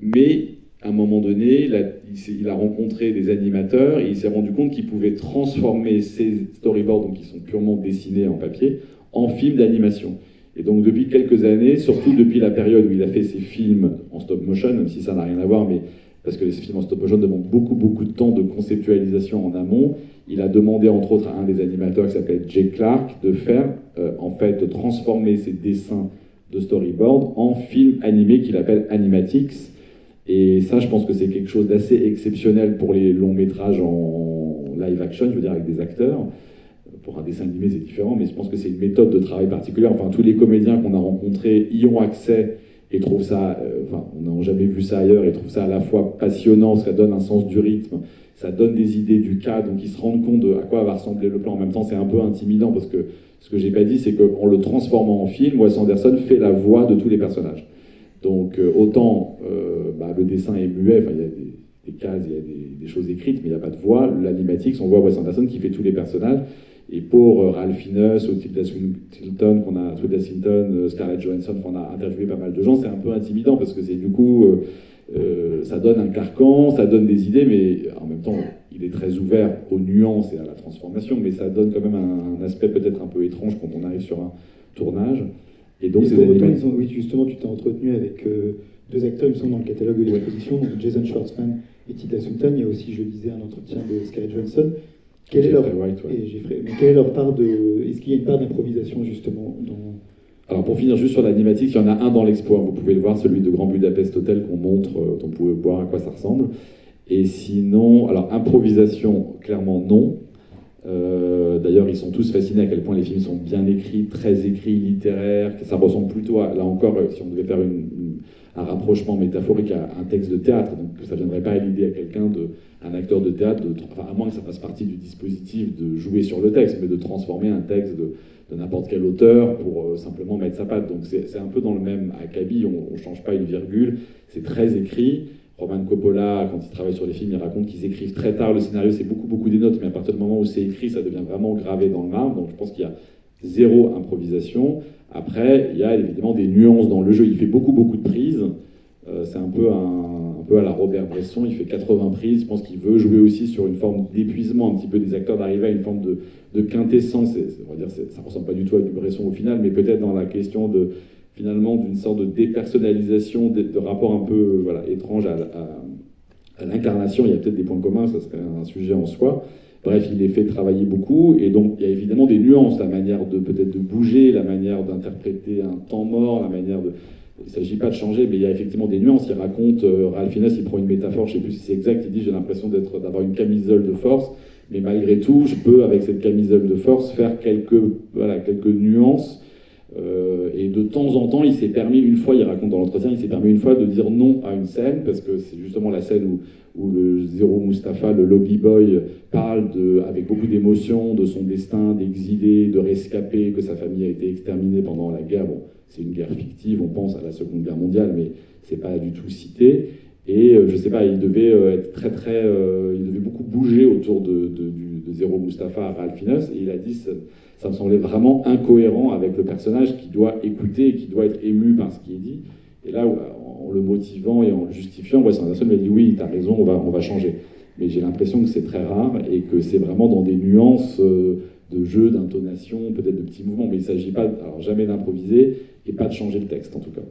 Mais à un moment donné, il a rencontré des animateurs et il s'est rendu compte qu'il pouvait transformer ces storyboards, donc qui sont purement dessinés en papier, en films d'animation. Et donc depuis quelques années, surtout depuis la période où il a fait ses films en stop motion, même si ça n'a rien à voir, mais parce que les films en stop motion demandent beaucoup de temps de conceptualisation en amont, il a demandé entre autres à un des animateurs qui s'appelle Jay Clark de de transformer ses dessins de storyboard en films animés qu'il appelle animatics. Et ça, je pense que c'est quelque chose d'assez exceptionnel pour les longs métrages en live action, je veux dire avec des acteurs. Pour un dessin animé, c'est différent, mais je pense que c'est une méthode de travail particulière. Enfin, tous les comédiens qu'on a rencontrés y ont accès et trouvent ça, on n'a jamais vu ça ailleurs, et trouvent ça à la fois passionnant, ça donne un sens du rythme, ça donne des idées du cas, donc ils se rendent compte de à quoi va ressembler le plan. En même temps, c'est un peu intimidant, parce que ce que j'ai pas dit, c'est qu'en le transformant en film, Wes Anderson fait la voix de tous les personnages. Donc autant le dessin est muet, il y a des cases, il y a des choses écrites, mais il n'y a pas de voix. L'animatique, on voit Wes Anderson qui fait tous les personnages. Et pour Ralph Fiennes, ou Tilda Swinton, Scarlett Johansson, on a interviewé pas mal de gens, c'est un peu intimidant parce que c'est du coup, ça donne un carcan, ça donne des idées, mais en même temps, il est très ouvert aux nuances et à la transformation, mais ça donne quand même un aspect peut-être un peu étrange quand on arrive sur un tournage. Et donc, oui, justement, tu t'es entretenu avec deux acteurs, ils sont dans le catalogue de l'exposition, donc Jason Schwartzman et Tilda Swinton. Il y a aussi, je disais, un entretien de Scarlett Johansson. Quelle est leur part est-ce qu'il y a une part d'improvisation justement dans... Alors pour finir juste sur l'animatique, il y en a un dans l'expo, vous pouvez le voir, celui de Grand Budapest Hotel qu'on montre, dont vous pouvez voir à quoi ça ressemble. Et sinon, alors improvisation, clairement non. D'ailleurs, ils sont tous fascinés à quel point les films sont bien écrits, très écrits, littéraires, que ça ressemble plutôt à, là encore, si on devait faire un rapprochement métaphorique à un texte de théâtre, donc ça ne viendrait pas à l'idée à quelqu'un un acteur de théâtre, à moins que ça fasse partie du dispositif de jouer sur le texte, mais de transformer un texte de n'importe quel auteur pour simplement mettre sa patte. Donc c'est un peu dans le même acabit, on ne change pas une virgule, c'est très écrit, Roman Coppola, quand il travaille sur les films, il raconte qu'ils écrivent très tard le scénario, c'est beaucoup des notes, mais à partir du moment où c'est écrit, ça devient vraiment gravé dans le marbre. Donc je pense qu'il y a zéro improvisation. Après, il y a évidemment des nuances dans le jeu. Il fait beaucoup de prises. C'est un peu à la Robert Bresson. Il fait 80 prises. Je pense qu'il veut jouer aussi sur une forme d'épuisement un petit peu des acteurs, d'arriver à une forme de quintessence. On va dire, ça ressemble pas du tout à du Bresson au final, mais peut-être dans la question finalement d'une sorte de dépersonnalisation, de rapport un peu étrange à l'incarnation. Il y a peut-être des points communs, ça serait un sujet en soi. Bref, il les fait travailler beaucoup, et donc il y a évidemment des nuances, la manière peut-être de bouger, la manière d'interpréter un temps mort, la manière de... Il ne s'agit pas de changer, mais il y a effectivement des nuances. Il raconte, Ralph Fiennes, il prend une métaphore, je ne sais plus si c'est exact, il dit « j'ai l'impression d'avoir une camisole de force, mais malgré tout, je peux, avec cette camisole de force, faire quelques nuances. » Et de temps en temps, il s'est permis une fois, il raconte dans l'entretien, il s'est permis une fois de dire non à une scène, parce que c'est justement la scène où le Zero Mustapha, le lobby boy, parle avec beaucoup d'émotion de son destin d'exilé, de rescapé, que sa famille a été exterminée pendant la guerre. Bon, c'est une guerre fictive, on pense à la Seconde Guerre mondiale, mais c'est pas du tout cité. Et je sais pas, il devait être il devait beaucoup bouger autour de Zero Mustapha à Ralph Fiennes, et il a dit ça me semblait vraiment incohérent avec le personnage qui doit écouter et qui doit être ému par ce qui est dit. Et là, en le motivant et en le justifiant, Wes Anderson m'a dit oui, t'as raison, on va changer. Mais j'ai l'impression que c'est très rare et que c'est vraiment dans des nuances de jeu, d'intonation, peut-être de petits mouvements, mais il ne s'agit pas, alors jamais d'improviser et pas de changer le texte en tout cas.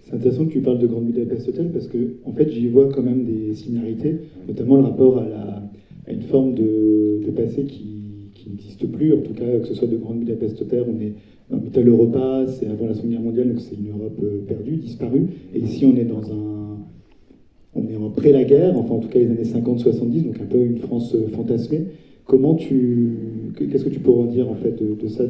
C'est intéressant que tu parles de Grand Budapest Hotel parce que en fait j'y vois quand même des similarités, notamment le rapport à une forme de passé qui n'existe plus, en tout cas que ce soit de Grand Budapest Hotel, on est dans Mittel Europa, c'est avant la Seconde Guerre mondiale, donc c'est une Europe perdue, disparue, et ici on est en près la guerre, enfin en tout cas les années 50-70, donc un peu une France fantasmée. Qu'est-ce que tu pourrais en dire en fait de ça,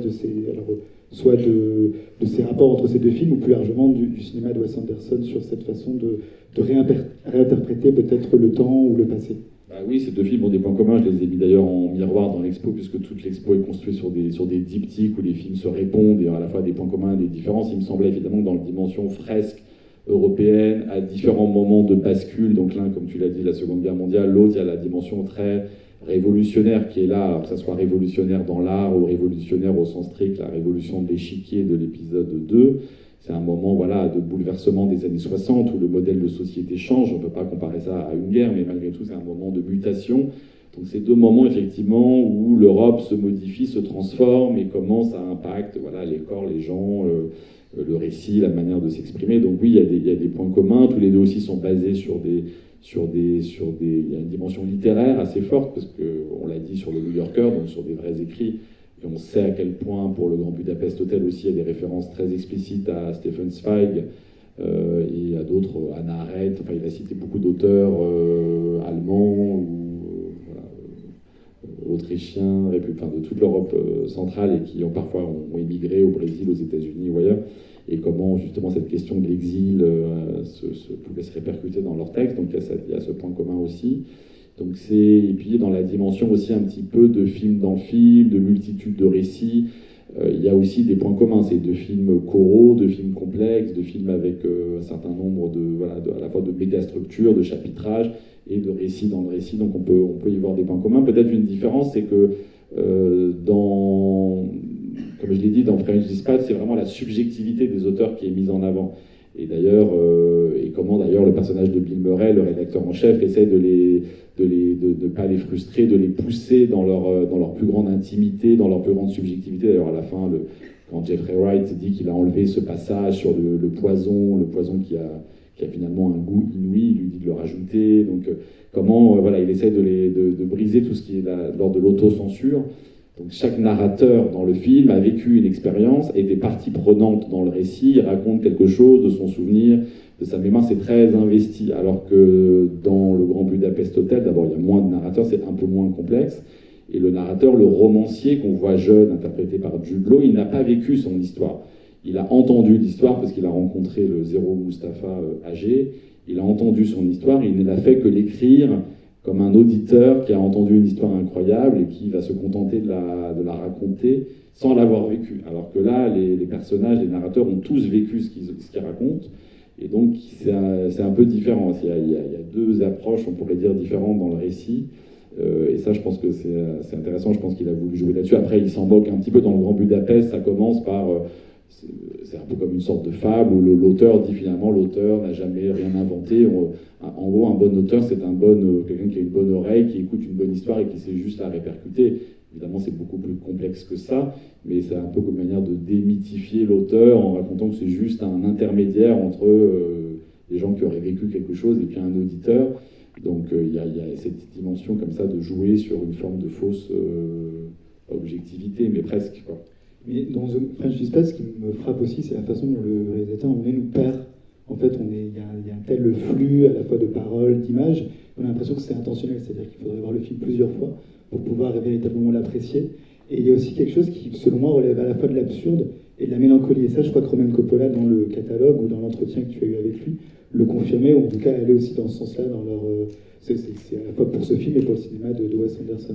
soit de ces rapports entre ces deux films, ou plus largement du cinéma de Wes Anderson sur cette façon de réinterpréter peut-être le temps ou le passé? Bah oui, ces deux films ont des points communs. Je les ai mis d'ailleurs en miroir dans l'expo, puisque toute l'expo est construite sur des diptyques où les films se répondent et à la fois des points communs et des différences. Il me semblait évidemment que dans la dimension fresque européenne, à différents moments de bascule, donc l'un, comme tu l'as dit, la Seconde Guerre mondiale, l'autre, il y a la dimension très révolutionnaire qui est là, alors que ça soit révolutionnaire dans l'art ou révolutionnaire au sens strict, la révolution de l'échiquier de l'épisode 2. C'est un moment de bouleversement des années 60 où le modèle de société change. On ne peut pas comparer ça à une guerre, mais malgré tout, c'est un moment de mutation. Donc c'est deux moments, effectivement, où l'Europe se modifie, se transforme, et comment ça impacte les corps, les gens, le récit, la manière de s'exprimer. Donc oui, il y a des points communs. Tous les deux aussi sont basés il y a une dimension littéraire assez forte, parce qu'on l'a dit sur le New Yorker, donc sur des vrais écrits. Et on sait à quel point, pour le Grand Budapest Hotel aussi, il y a des références très explicites à Stefan Zweig et à d'autres, Hannah Arendt. Enfin, il a cité beaucoup d'auteurs allemands ou autrichiens, de toute l'Europe centrale, et qui parfois ont émigré au Brésil, aux États-Unis ou ailleurs. Et comment justement cette question de l'exil pouvait se répercuter dans leurs textes. Donc il y a ce point commun aussi. Donc et puis dans la dimension aussi un petit peu de film dans film, de multitude de récits, il y a aussi des points communs. C'est de films choraux, de films complexes, de films avec un certain nombre à la fois de mégastructures, de chapitrages et de récits dans le récit. Donc on peut y voir des points communs. Peut-être une différence, c'est que comme je l'ai dit, dans French Dispatch, c'est vraiment la subjectivité des auteurs qui est mise en avant. Et d'ailleurs, comment d'ailleurs le personnage de Bill Murray, le rédacteur en chef, essaie de ne pas les frustrer, de les pousser dans leur plus grande intimité, dans leur plus grande subjectivité. D'ailleurs, à la fin, quand Jeffrey Wright dit qu'il a enlevé ce passage sur le poison qui a finalement un goût inouï, il lui dit de le rajouter. Donc, comment il essaie de briser tout ce qui est l'ordre de l'autocensure. Donc chaque narrateur dans le film a vécu une expérience et des parties prenantes dans le récit. Il raconte quelque chose de son souvenir, de sa mémoire. C'est très investi. Alors que dans le Grand Budapest Hotel, d'abord, il y a moins de narrateurs, c'est un peu moins complexe. Et le narrateur, le romancier qu'on voit jeune, interprété par Jude Law, il n'a pas vécu son histoire. Il a entendu l'histoire parce qu'il a rencontré le Zero Mustapha âgé. Il a entendu son histoire, il n'a fait que l'écrire comme un auditeur qui a entendu une histoire incroyable et qui va se contenter de la raconter sans l'avoir vécu. Alors que là, les personnages, les narrateurs ont tous vécu ce qu'ils racontent, Et donc, c'est un peu différent. Il y a deux approches, on pourrait dire, différentes dans le récit. Et ça, je pense que c'est intéressant. Je pense qu'il a voulu jouer là-dessus. Après, il s'en moque un petit peu dans le Grand Budapest. Ça commence par... c'est un peu comme une sorte de fable où l'auteur dit finalement l'auteur n'a jamais rien inventé. En gros, un bon auteur, c'est quelqu'un qui a une bonne oreille, qui écoute une bonne histoire et qui sait juste la répercuter. Évidemment, c'est beaucoup plus complexe que ça, mais c'est un peu comme une manière de démythifier l'auteur en racontant que c'est juste un intermédiaire entre des gens qui auraient vécu quelque chose et puis un auditeur. Donc il y a cette dimension comme ça de jouer sur une forme de fausse objectivité, mais presque, quoi. Mais dans The French Dispatch, ce qui me frappe aussi, c'est la façon dont le réalisateur nous perd. En fait, il y a un tel flux à la fois de paroles, d'images, on a l'impression que c'est intentionnel, c'est-à-dire qu'il faudrait voir le film plusieurs fois pour pouvoir véritablement l'apprécier. Et il y a aussi quelque chose qui, selon moi, relève à la fois de l'absurde et de la mélancolie. Et ça, je crois que Roman Coppola, dans le catalogue ou dans l'entretien que tu as eu avec lui, le confirmait, ou en tout cas allait aussi dans ce sens-là, dans leur... c'est à la fois pour ce film et pour le cinéma de Wes Anderson.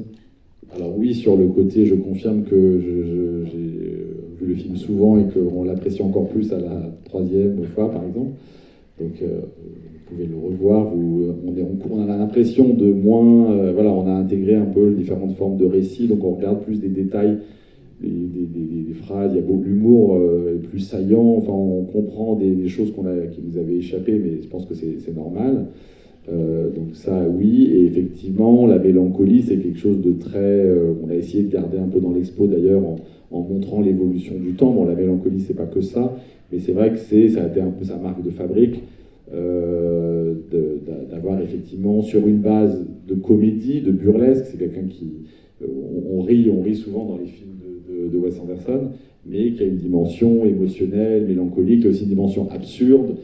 Alors oui, sur le côté, je confirme que j'ai vu le film souvent et qu'on l'apprécie encore plus à la troisième fois, par exemple. Donc vous pouvez le revoir. On a l'impression de moins... voilà, on a intégré un peu les différentes formes de récits, donc on regarde plus des détails, des phrases, il y a beaucoup d'humour plus saillant, enfin on comprend des choses qui nous avaient échappé, mais je pense que c'est normal. Donc ça, oui, et effectivement, la mélancolie, c'est quelque chose de très... on a essayé de garder un peu dans l'expo, d'ailleurs, en montrant l'évolution du temps. Bon, la mélancolie, c'est pas que ça, mais c'est vrai que ça a été un peu sa marque de fabrique, d'avoir effectivement, sur une base de comédie, de burlesque, c'est quelqu'un qui... on rit souvent dans les films de Wes Anderson, mais qui a une dimension émotionnelle, mélancolique, qui a aussi une dimension absurde,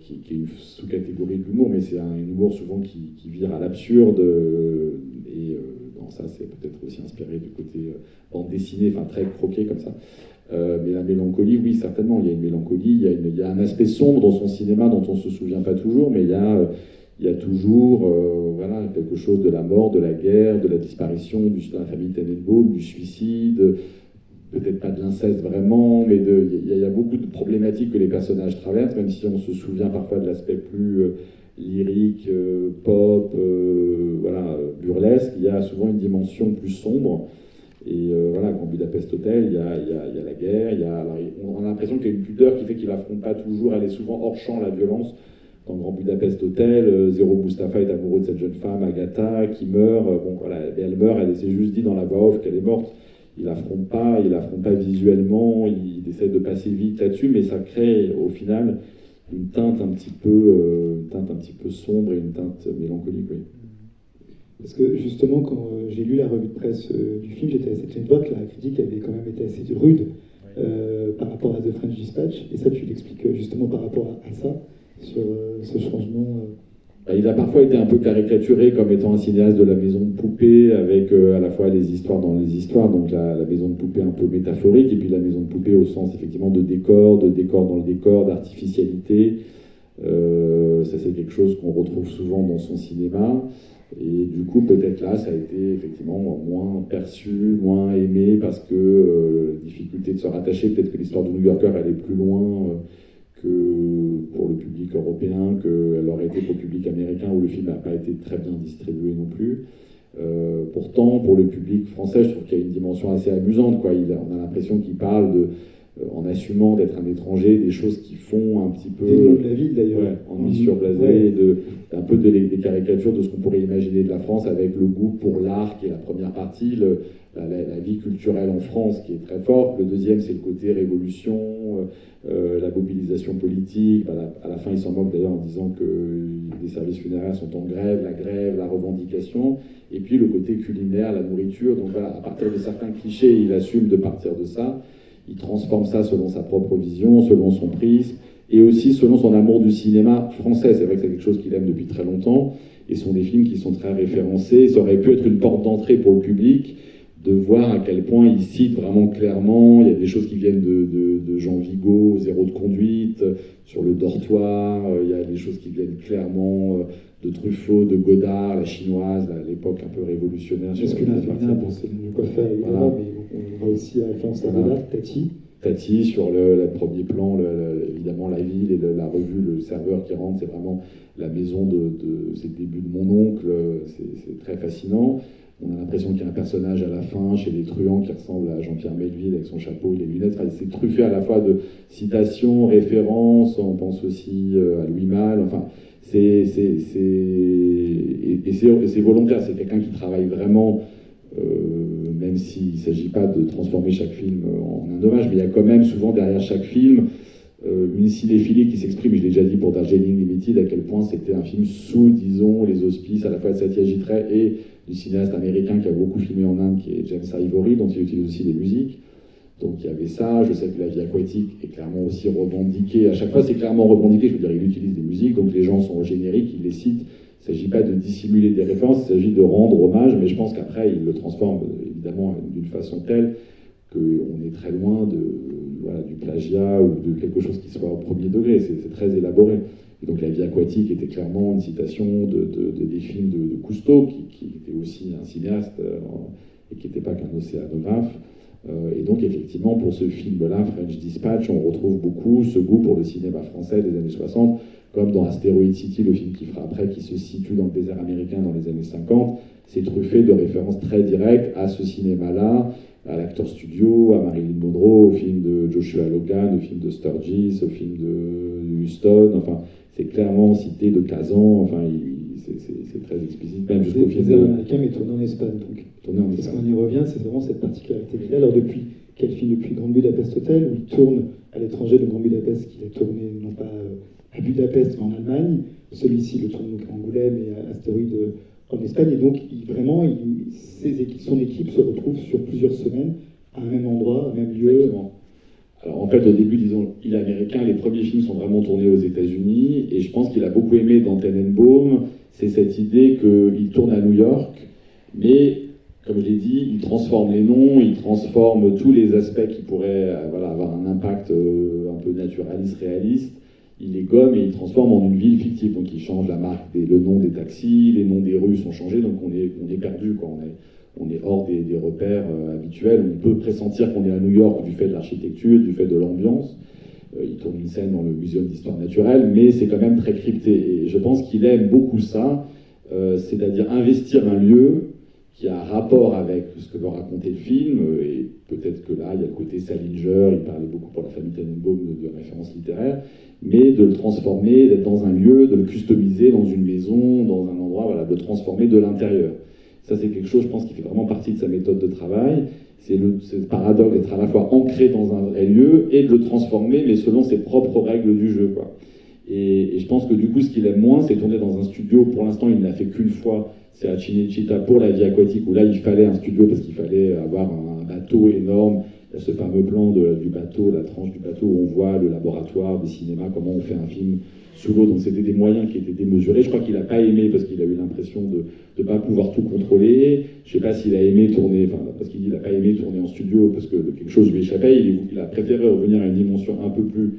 qui est une sous-catégorie de l'humour, mais c'est un humour souvent qui vire à l'absurde, et ça c'est peut-être aussi inspiré du côté bande dessinée, enfin très croqué comme ça. Mais la mélancolie, oui, certainement, il y a une mélancolie, il y a un aspect sombre dans son cinéma dont on ne se souvient pas toujours, mais il y a toujours voilà, quelque chose de la mort, de la guerre, de la disparition de la famille Tenenbaum, du suicide, peut-être pas de l'inceste vraiment, mais il y a beaucoup de problématiques que les personnages traversent, même si on se souvient parfois de l'aspect plus lyrique, pop, voilà, burlesque, il y a souvent une dimension plus sombre. Et voilà, quand Budapest Hotel, il y a la guerre, alors, on a l'impression qu'il y a une pudeur qui fait qu'il n'affronte pas toujours, elle est souvent hors champ, la violence. Dans Grand Budapest Hotel, Zéro Mustapha est amoureux de cette jeune femme, Agatha, qui meurt. Bon, voilà, elle meurt, elle s'est juste dit dans la voix off qu'elle est morte. Il l'affronte pas visuellement, il essaie de passer vite là-dessus, mais ça crée au final une teinte un petit peu sombre et une teinte mélancolique, oui. Parce que justement, quand j'ai lu la revue de presse du film, j'étais à cette époque, la critique avait quand même été assez rude par rapport à The French Dispatch, et ça tu l'expliques justement par rapport à ça, sur ce changement. Il a parfois été un peu caricaturé comme étant un cinéaste de la maison de poupée, avec à la fois les histoires dans les histoires, donc la maison de poupée un peu métaphorique, et puis la maison de poupée au sens effectivement de décor dans le décor, d'artificialité. Ça c'est quelque chose qu'on retrouve souvent dans son cinéma. Et du coup, peut-être là, ça a été effectivement moins perçu, moins aimé, parce que difficulté de se rattacher, peut-être que l'histoire du New Yorker allait plus loin que pour le public européen, qu'elle aurait été pour le public américain, où le film n'a pas été très bien distribué non plus. Pourtant, pour le public français, je trouve qu'il y a une dimension assez amusante, quoi. On a l'impression qu'il parle en assumant d'être un étranger, des choses qui font un petit peu... de la ville, d'ailleurs. Ouais, en surblasé, un peu des caricatures de ce qu'on pourrait imaginer de la France, avec le goût pour l'art, qui est la première partie, la vie culturelle en France, qui est très forte. Le deuxième, c'est le côté révolution, la mobilisation politique. À la fin, il s'en moque d'ailleurs en disant que les services funéraires sont en grève, la revendication. Et puis le côté culinaire, la nourriture. Donc voilà, à partir de certains clichés, il assume de partir de ça. Il transforme ça selon sa propre vision, selon son prisme, et aussi selon son amour du cinéma français. C'est vrai que c'est quelque chose qu'il aime depuis très longtemps, et ce sont des films qui sont très référencés. Ça aurait pu être une porte d'entrée pour le public, de voir à quel point il cite vraiment clairement. Il y a des choses qui viennent de Jean Vigo, Zéro de conduite, sur le dortoir. Il y a des choses qui viennent clairement de Truffaut, de Godard, la chinoise, l'époque un peu révolutionnaire. Masculin, féminin, bon, c'est le coiffeur, évidemment, voilà. Mais on voit aussi la référence à Godard, Tati. Tati sur le premier plan, évidemment la ville et la revue, le serveur qui rentre, c'est vraiment la maison c'est le début de mon oncle, c'est très fascinant. On a l'impression qu'il y a un personnage à la fin chez les truands qui ressemble à Jean-Pierre Melville avec son chapeau et les lunettes. Enfin, c'est truffé à la fois de citations, références, on pense aussi à Louis Malle. Enfin, c'est volontaire, c'est quelqu'un qui travaille vraiment, même s'il ne s'agit pas de transformer chaque film en un hommage, mais il y a quand même souvent derrière chaque film une cinéphilie qui s'exprime. Je l'ai déjà dit pour Darjeeling Limited, à quel point c'était un film sous, disons, les auspices à la fois de Satyajit Ray et du cinéaste américain qui a beaucoup filmé en Inde, qui est James Ivory, dont il utilise aussi les musiques. Donc il y avait ça. Je sais que La vie aquatique est clairement aussi revendiquée. À chaque fois, c'est clairement revendiqué. Je veux dire, il utilise des musiques, donc les gens sont au générique, il les cite. Il ne s'agit pas de dissimuler des références, il s'agit de rendre hommage, mais je pense qu'après, il le transforme évidemment d'une façon telle qu'on est très loin du plagiat ou de quelque chose qui soit au premier degré. C'est très élaboré. Et donc La vie aquatique était clairement une citation des films de Cousteau, qui était aussi un cinéaste et qui n'était pas qu'un océanographe. Et donc effectivement, pour ce film-là, French Dispatch, on retrouve beaucoup ce goût pour le cinéma français des années 60, comme dans Asteroid City, le film qui fera après, qui se situe dans le désert américain dans les années 50. C'est truffé de références très directes à ce cinéma-là, à l'acteur studio, à Marilyn Monroe, au film de Joshua Logan, au film de Sturgis, au film de Huston. Enfin, c'est clairement cité de Kazan. Enfin, c'est très explicite, même jusqu'au film. Désert américain, mais tourné en Espagne. Donc. Tourné en Parce Espagne. qu'on y revient, c'est vraiment cette particularité-là. Alors depuis quel film? Depuis Grand Budapest Hotel, où il tourne à l'étranger de Grand Budapest, qu'il a tourné non pas à Budapest, mais en Allemagne. Celui-ci le tourne donc à Angoulême et à Astéroïde en Espagne. Et donc, son équipe se retrouve sur plusieurs semaines à un même endroit, à un même lieu. Exactement. Alors en fait, au début, disons, il est américain, les premiers films sont vraiment tournés aux États-Unis, et je pense qu'il a beaucoup aimé dans Tenenbaum, c'est cette idée qu'il tourne à New York, mais comme je l'ai dit, il transforme les noms, il transforme tous les aspects qui pourraient avoir un impact un peu naturaliste, réaliste. Il les gomme et il transforme en une ville fictive. Donc il change la marque, le nom des taxis, les noms des rues sont changés, donc on est perdu, quoi. On est hors des repères habituels. On peut pressentir qu'on est à New York du fait de l'architecture, du fait de l'ambiance. Il tourne une scène dans le Muséum d'histoire naturelle, mais c'est quand même très crypté. Et je pense qu'il aime beaucoup ça, c'est-à-dire investir un lieu qui a un rapport avec ce que veut raconter le film, et peut-être que là, il y a le côté Salinger, il parlait beaucoup pour la famille Tenenbaum de références littéraires, mais de le transformer, d'être dans un lieu, de le customiser dans une maison, dans un endroit, voilà, de le transformer de l'intérieur. Ça, c'est quelque chose, je pense, qui fait vraiment partie de sa méthode de travail. C'est le paradoxe d'être à la fois ancré dans un vrai lieu et de le transformer, mais selon ses propres règles du jeu, quoi. Et je pense que du coup, ce qu'il aime moins, c'est tourner dans un studio. Pour l'instant, il ne l'a fait qu'une fois. C'est à Cinecittà pour La vie aquatique, où là, il fallait un studio parce qu'il fallait avoir un bateau énorme. Il y a ce fameux plan du bateau, la tranche du bateau, où on voit le laboratoire des cinémas, comment on fait un film sous l'eau. Donc c'était des moyens qui étaient démesurés. Je crois qu'il n'a pas aimé parce qu'il a eu l'impression de ne pas pouvoir tout contrôler. Je ne sais pas s'il a aimé tourner, parce qu'il dit qu'il n'a pas aimé tourner en studio parce que quelque chose lui échappait. Il a préféré revenir à une dimension un peu plus,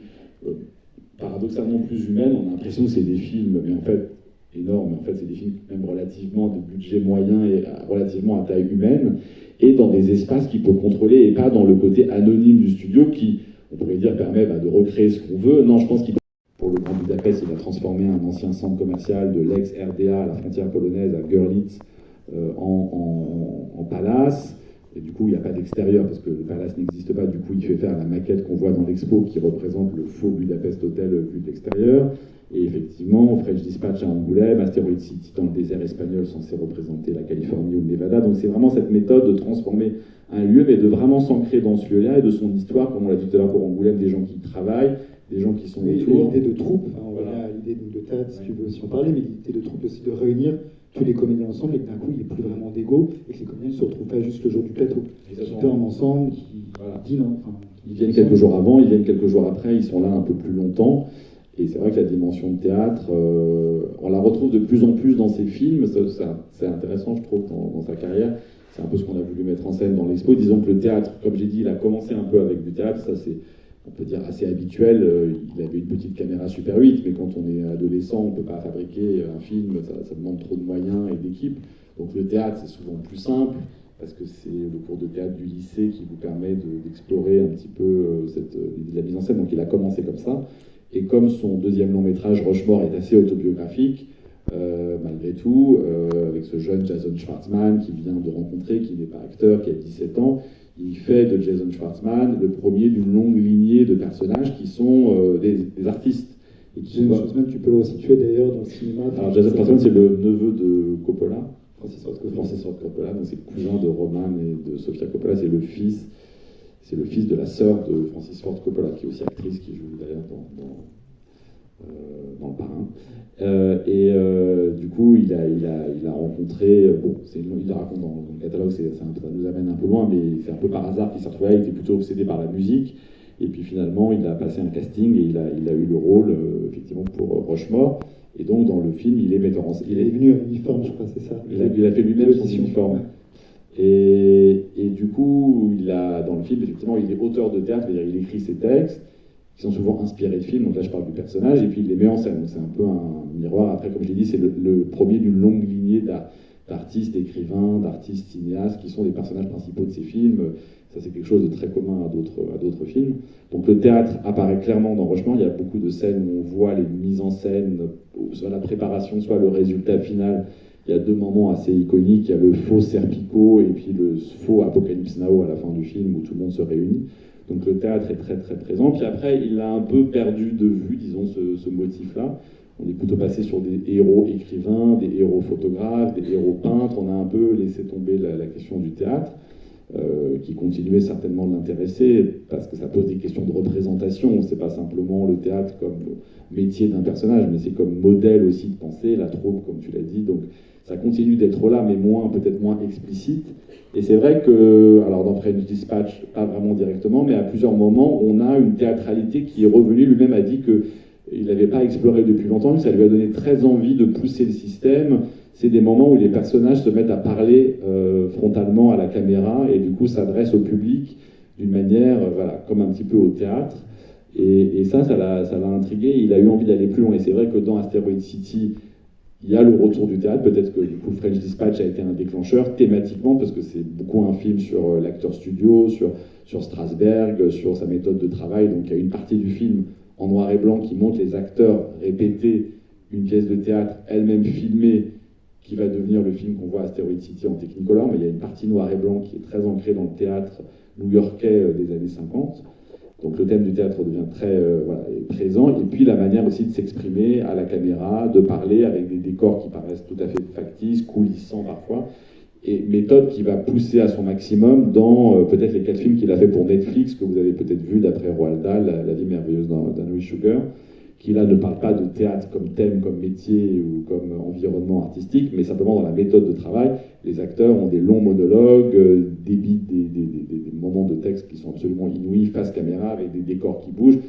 paradoxalement plus humaine. On a l'impression que c'est des films, mais en fait, énormes. En fait, c'est des films même relativement de budget moyen et relativement à taille humaine, et dans des espaces qu'il peut contrôler et pas dans le côté anonyme du studio qui, on pourrait dire, permet de recréer ce qu'on veut. Non, je pense qu'il, pour le Grand Budapest, il a transformé un ancien centre commercial de l'ex-RDA à la frontière polonaise à Görlitz en palace. Et du coup, il n'y a pas d'extérieur parce que le palace n'existe pas. Du coup, il fait faire la maquette qu'on voit dans l'expo qui représente le faux Budapest Hotel vu de l'extérieur. Et effectivement, French Dispatch à Angoulême, Asteroid City dans le désert espagnol censé représenter la Californie ou le Nevada. Donc c'est vraiment cette méthode de transformer un lieu, mais de vraiment s'ancrer dans ce lieu-là et de son histoire, comme on l'a dit tout à l'heure pour Angoulême, des gens qui travaillent, des gens qui sont autour. L'idée de troupe, voilà, l'idée de théâtre, si tu veux aussi en parler, mais l'idée de troupe aussi de réunir tous les comédiens ensemble et que d'un coup il n'y ait plus vraiment d'ego et que les comédiens ne se retrouvent pas juste le jour du plateau. Qui dorment ensemble, qui dînent. Ils viennent quelques jours avant, ils viennent quelques jours après, ils sont là un peu plus longtemps. Et c'est vrai que la dimension de théâtre, on la retrouve de plus en plus dans ses films. C'est intéressant, je trouve, dans sa carrière. C'est un peu ce qu'on a voulu mettre en scène dans l'expo. Disons que le théâtre, comme j'ai dit, il a commencé un peu avec du théâtre. Ça, c'est, on peut dire, assez habituel. Il avait une petite caméra Super 8, mais quand on est adolescent, on ne peut pas fabriquer un film. Ça demande trop de moyens et d'équipe. Donc le théâtre, c'est souvent plus simple. parce que c'est le cours de théâtre du lycée qui vous permet d'explorer un petit peu l'idée de la mise en scène. Donc il a commencé comme ça. Et comme son deuxième long métrage, Rushmore, est assez autobiographique, malgré tout, avec ce jeune Jason Schwartzman qu'il vient de rencontrer, qui n'est pas acteur, qui a 17 ans, il fait de Jason Schwartzman le premier d'une longue lignée de personnages qui sont des artistes. Et qui Jason Schwartzman, tu peux le resituer d'ailleurs dans le cinéma. Alors Jason Schwartzman, c'est le neveu de Coppola. Francis Ford Coppola, donc c'est le cousin de Roman et de Sofia Coppola, c'est le fils de la sœur de Francis Ford Coppola, qui est aussi actrice, qui joue d'ailleurs dans Le Parrain. Du coup, il a rencontré, il le raconte dans le catalogue, ça nous amène un peu loin, mais c'est un peu par hasard qu'il s'est retrouvé là. Il était plutôt obsédé par la musique, et puis finalement, il a passé un casting, et il a eu le rôle, effectivement, pour Rushmore. Et donc, dans le film, il est metteur en scène. Il est venu en uniforme, je crois, c'est ça. Il a fait lui-même son uniforme. Et du coup, dans le film, effectivement, il est auteur de théâtre, c'est-à-dire il écrit ses textes, qui sont souvent inspirés de films, donc là je parle du personnage, et puis il les met en scène. Donc c'est un peu un miroir. Après, comme je l'ai dit, c'est le premier d'une longue lignée d'artistes, d'écrivains, d'artistes cinéastes, qui sont des personnages principaux de ces films. Ça, c'est quelque chose de très commun à d'autres films. Donc le théâtre apparaît clairement dans Rushmore. Il y a beaucoup de scènes où on voit les mises en scène, soit la préparation, soit le résultat final. Il y a deux moments assez iconiques. Il y a le faux Serpico et puis le faux Apocalypse Now à la fin du film, où tout le monde se réunit. Donc le théâtre est très très présent. Puis après, il a un peu perdu de vue, disons, ce motif-là. On est plutôt passé sur des héros écrivains, des héros photographes, des héros peintres. On a un peu laissé tomber la question du théâtre, qui continuait certainement de l'intéresser, parce que ça pose des questions de représentation. C'est pas simplement le théâtre comme métier d'un personnage, mais c'est comme modèle aussi de pensée, la troupe, comme tu l'as dit. Donc ça continue d'être là, mais peut-être moins explicite. Et c'est vrai que, alors dans French Dispatch, pas vraiment directement, mais à plusieurs moments, on a une théâtralité qui est revenue. Lui-même a dit qu'il n'avait pas exploré depuis longtemps, que ça lui a donné très envie de pousser le système. C'est des moments où les personnages se mettent à parler frontalement à la caméra et du coup s'adressent au public d'une manière, comme un petit peu au théâtre. Et ça l'a intrigué. Il a eu envie d'aller plus loin. Et c'est vrai que dans Asteroid City, il y a le retour du théâtre. Peut-être que du coup French Dispatch a été un déclencheur thématiquement, parce que c'est beaucoup un film sur l'acteur studio, sur Strasberg, sur sa méthode de travail. Donc il y a une partie du film en noir et blanc qui montre les acteurs répéter une pièce de théâtre elle-même filmée, qui va devenir le film qu'on voit à Asteroid City en Technicolor, mais il y a une partie noir et blanc qui est très ancrée dans le théâtre new-yorkais des années 50. Donc le thème du théâtre devient très présent, et puis la manière aussi de s'exprimer à la caméra, de parler avec des décors qui paraissent tout à fait factices, coulissants parfois, et méthode qui va pousser à son maximum dans peut-être les 4 films qu'il a fait pour Netflix, que vous avez peut-être vu d'après Roald Dahl, La vie merveilleuse d'Anouilh Sugar, qui là ne parle pas de théâtre comme thème, comme métier ou comme environnement artistique, mais simplement dans la méthode de travail. Les acteurs ont des longs monologues, des moments de texte qui sont absolument inouïs, face caméra, avec des décors qui bougent.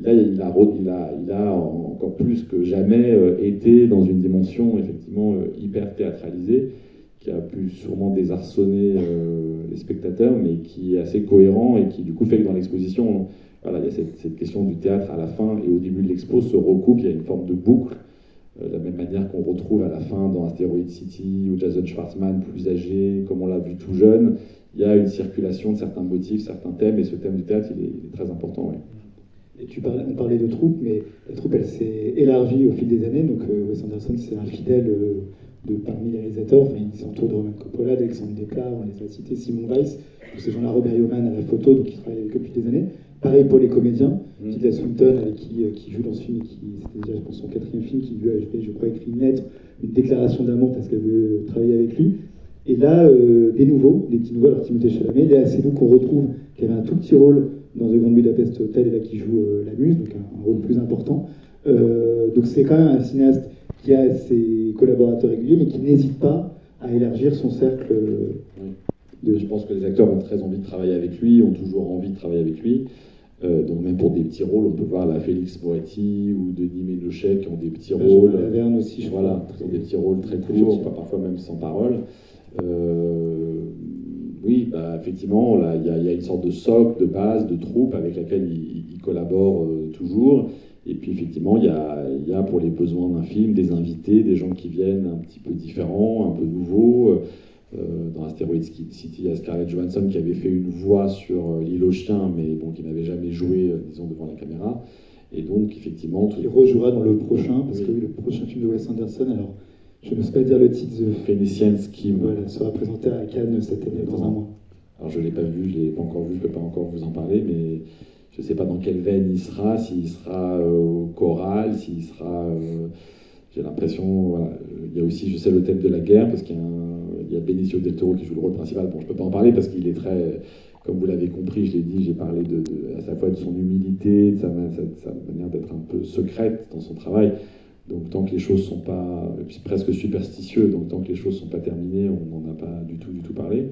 Là, il a encore plus que jamais été dans une dimension effectivement hyper théâtralisée, qui a pu sûrement désarçonner les spectateurs, mais qui est assez cohérent et qui du coup fait que dans l'exposition, il y a cette question du théâtre à la fin et au début de l'expo se recoupe, il y a une forme de boucle, de la même manière qu'on retrouve à la fin dans Asteroid City ou Jason Schwartzman plus âgé, comme on l'a vu tout jeune. Il y a une circulation de certains motifs, certains thèmes, et ce thème du théâtre, il est très important. Oui. Et on parlait de troupe, mais la troupe, elle s'est élargie au fil des années. Donc Wes Anderson, c'est un fidèle parmi les réalisateurs. Enfin, il s'entoure de Roman Coppola, d'Alexandre Desplat, on les a cités, Simon Weiss, tous ces gens-là, Robert Yeoman à la photo, donc il travaille avec eux depuis des années. Pareil pour les comédiens, Tilda Swinton, avec qui joue dans ce film, et c'était déjà, je pense, son 4e film, qui lui a, je crois, écrit une lettre, une déclaration d'amour parce qu'elle veut travailler avec lui. Et là, des petits nouveaux, alors Timothée Chalamet, Léa Seydoux qu'on retrouve, qui avait un tout petit rôle dans The Grand Budapest Hotel, et là qui joue la muse, donc un rôle plus important. Donc c'est quand même un cinéaste qui a ses collaborateurs réguliers, mais qui n'hésite pas à élargir son cercle. Je pense que les acteurs ont très envie de travailler avec lui, ont toujours envie de travailler avec lui. Donc même pour des petits rôles, on peut voir la Félix Moretti ou Denis Ménochet qui ont des petits rôles. Laverne aussi, voilà, qui ont des petits rôles très courts, parfois même sans parole. Oui, effectivement, il y a une sorte de socle, de base, de troupe avec laquelle il collabore toujours. Et puis effectivement, il y a pour les besoins d'un film des invités, des gens qui viennent un petit peu différents, un peu nouveaux. dans Asteroid City à Scarlett Johansson qui avait fait une voix sur L'île aux chiens, mais bon, qui n'avait jamais joué, disons, devant la caméra. Et donc, effectivement... Il rejouera dans le prochain, parce que oui, le prochain film de Wes Anderson, alors je ne sais pas dire le titre, The Phoenician Scheme. Voilà, sera présenté à Cannes cette année, dans un mois. Alors je ne l'ai pas vu, je ne l'ai pas encore vu, je ne peux pas encore vous en parler, mais je ne sais pas dans quelle veine il sera, s'il sera au choral, s'il sera... j'ai l'impression, voilà, il y a aussi, je sais, le thème de la guerre, parce qu'il y a Benicio del Toro qui joue le rôle principal. Bon, je ne peux pas en parler parce qu'il est très... Comme vous l'avez compris, je l'ai dit, j'ai parlé à sa fois de son humilité, de sa manière d'être un peu secrète dans son travail. Donc tant que les choses sont pas... presque superstitieux, donc tant que les choses ne sont pas terminées, on n'en a pas du tout parlé.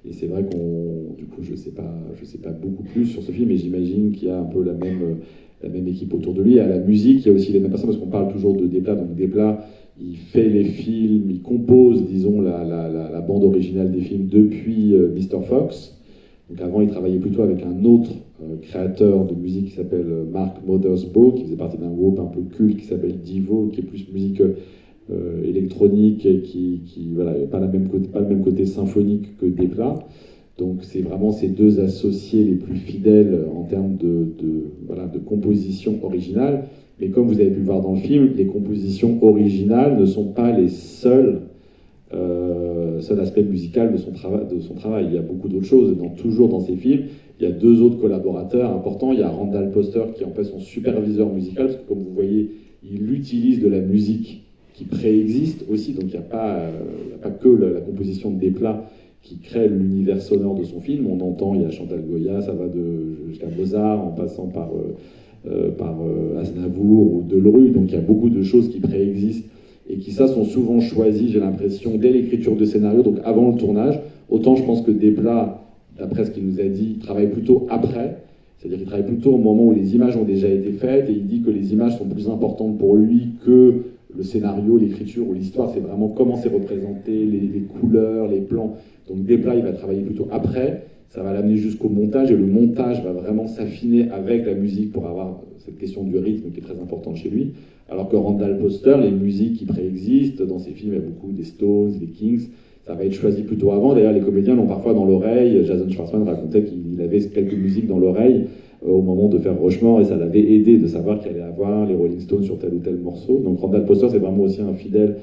Et c'est vrai du coup, je sais pas beaucoup plus sur ce film, mais j'imagine qu'il y a un peu la même équipe autour de lui. À la musique, il y a aussi les mêmes personnes, parce qu'on parle toujours de Desplat. Donc Desplat, il fait les films, il compose, disons, la bande originale des films depuis Mr. Fox. Donc avant, il travaillait plutôt avec un autre créateur de musique qui s'appelle Mark Mothersbaugh, qui faisait partie d'un groupe un peu culte qui s'appelle Devo, qui est plus musique électronique, et qui voilà, pas le même côté symphonique que Desplat. Donc c'est vraiment ces deux associés les plus fidèles en termes de composition originale. Mais comme vous avez pu le voir dans le film, les compositions originales ne sont pas les seuls aspect musical de son travail. Il y a beaucoup d'autres choses. Toujours dans ses films, il y a deux autres collaborateurs importants. Il y a Randall Poster qui est en fait son superviseur musical, parce que comme vous voyez, il utilise de la musique qui préexiste aussi. Donc il n'y a pas que la composition de Desplat qui crée l'univers sonore de son film. On entend, il y a Chantal Goya, ça va jusqu'à Mozart, en passant par Aznavour ou Delru. Donc il y a beaucoup de choses qui préexistent et qui, ça, sont souvent choisis, j'ai l'impression, dès l'écriture de scénario, donc avant le tournage. Autant je pense que Desplat, d'après ce qu'il nous a dit, travaille plutôt après, c'est-à-dire qu'il travaille plutôt au moment où les images ont déjà été faites, et il dit que les images sont plus importantes pour lui que le scénario, l'écriture ou l'histoire. C'est vraiment comment c'est représenté, les couleurs, les plans. Donc Desplat, il va travailler plutôt après, ça va l'amener jusqu'au montage, et le montage va vraiment s'affiner avec la musique pour avoir cette question du rythme qui est très importante chez lui. Alors que Randall Poster, les musiques qui préexistent, dans ses films, il y a beaucoup des Stones, des Kings, ça va être choisi plutôt avant. D'ailleurs, les comédiens l'ont parfois dans l'oreille. Jason Schwartzman racontait qu'il avait quelques musiques dans l'oreille au moment de faire Rushmore, et ça l'avait aidé de savoir qu'il allait avoir les Rolling Stones sur tel ou tel morceau. Donc Randall Poster, c'est vraiment aussi un fidèle,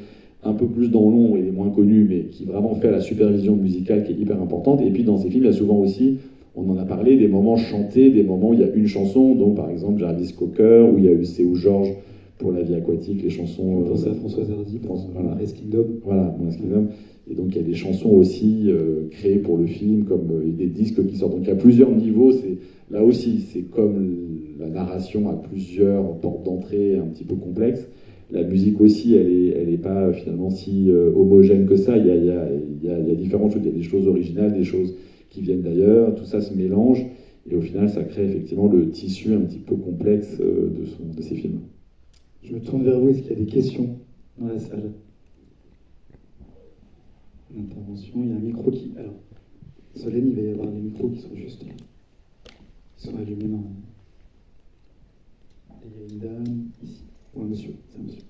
un peu plus dans l'ombre, il est moins connu, mais qui vraiment fait la supervision musicale qui est hyper importante. Et puis dans ses films, il y a souvent aussi, on en a parlé, des moments chantés, des moments où il y a une chanson, donc par exemple Jarvis Cocker, où il y a eu C'est où Georges pour La vie aquatique, les chansons... Je pensais à Françoise Hardy pour Moonrise Kingdom. Voilà, Moonrise Kingdom. Et donc il y a des chansons aussi créées pour le film, comme des disques qui sortent. Donc il y a plusieurs niveaux. Là aussi, c'est comme la narration à plusieurs portes d'entrée un petit peu complexes. La musique aussi, elle est pas finalement si homogène que ça. Il y a différentes choses. Il y a des choses originales, des choses qui viennent d'ailleurs. Tout ça se mélange. Et au final, ça crée effectivement le tissu un petit peu complexe de ces films. Je me tourne vers vous. Est-ce qu'il y a des questions dans la salle ? Une intervention, il y a un micro qui... Alors, Solène, il va y avoir des micros qui sont juste là. Ils sont allumés dans... Et il y a une dame ici. Ou un monsieur, c'est un monsieur.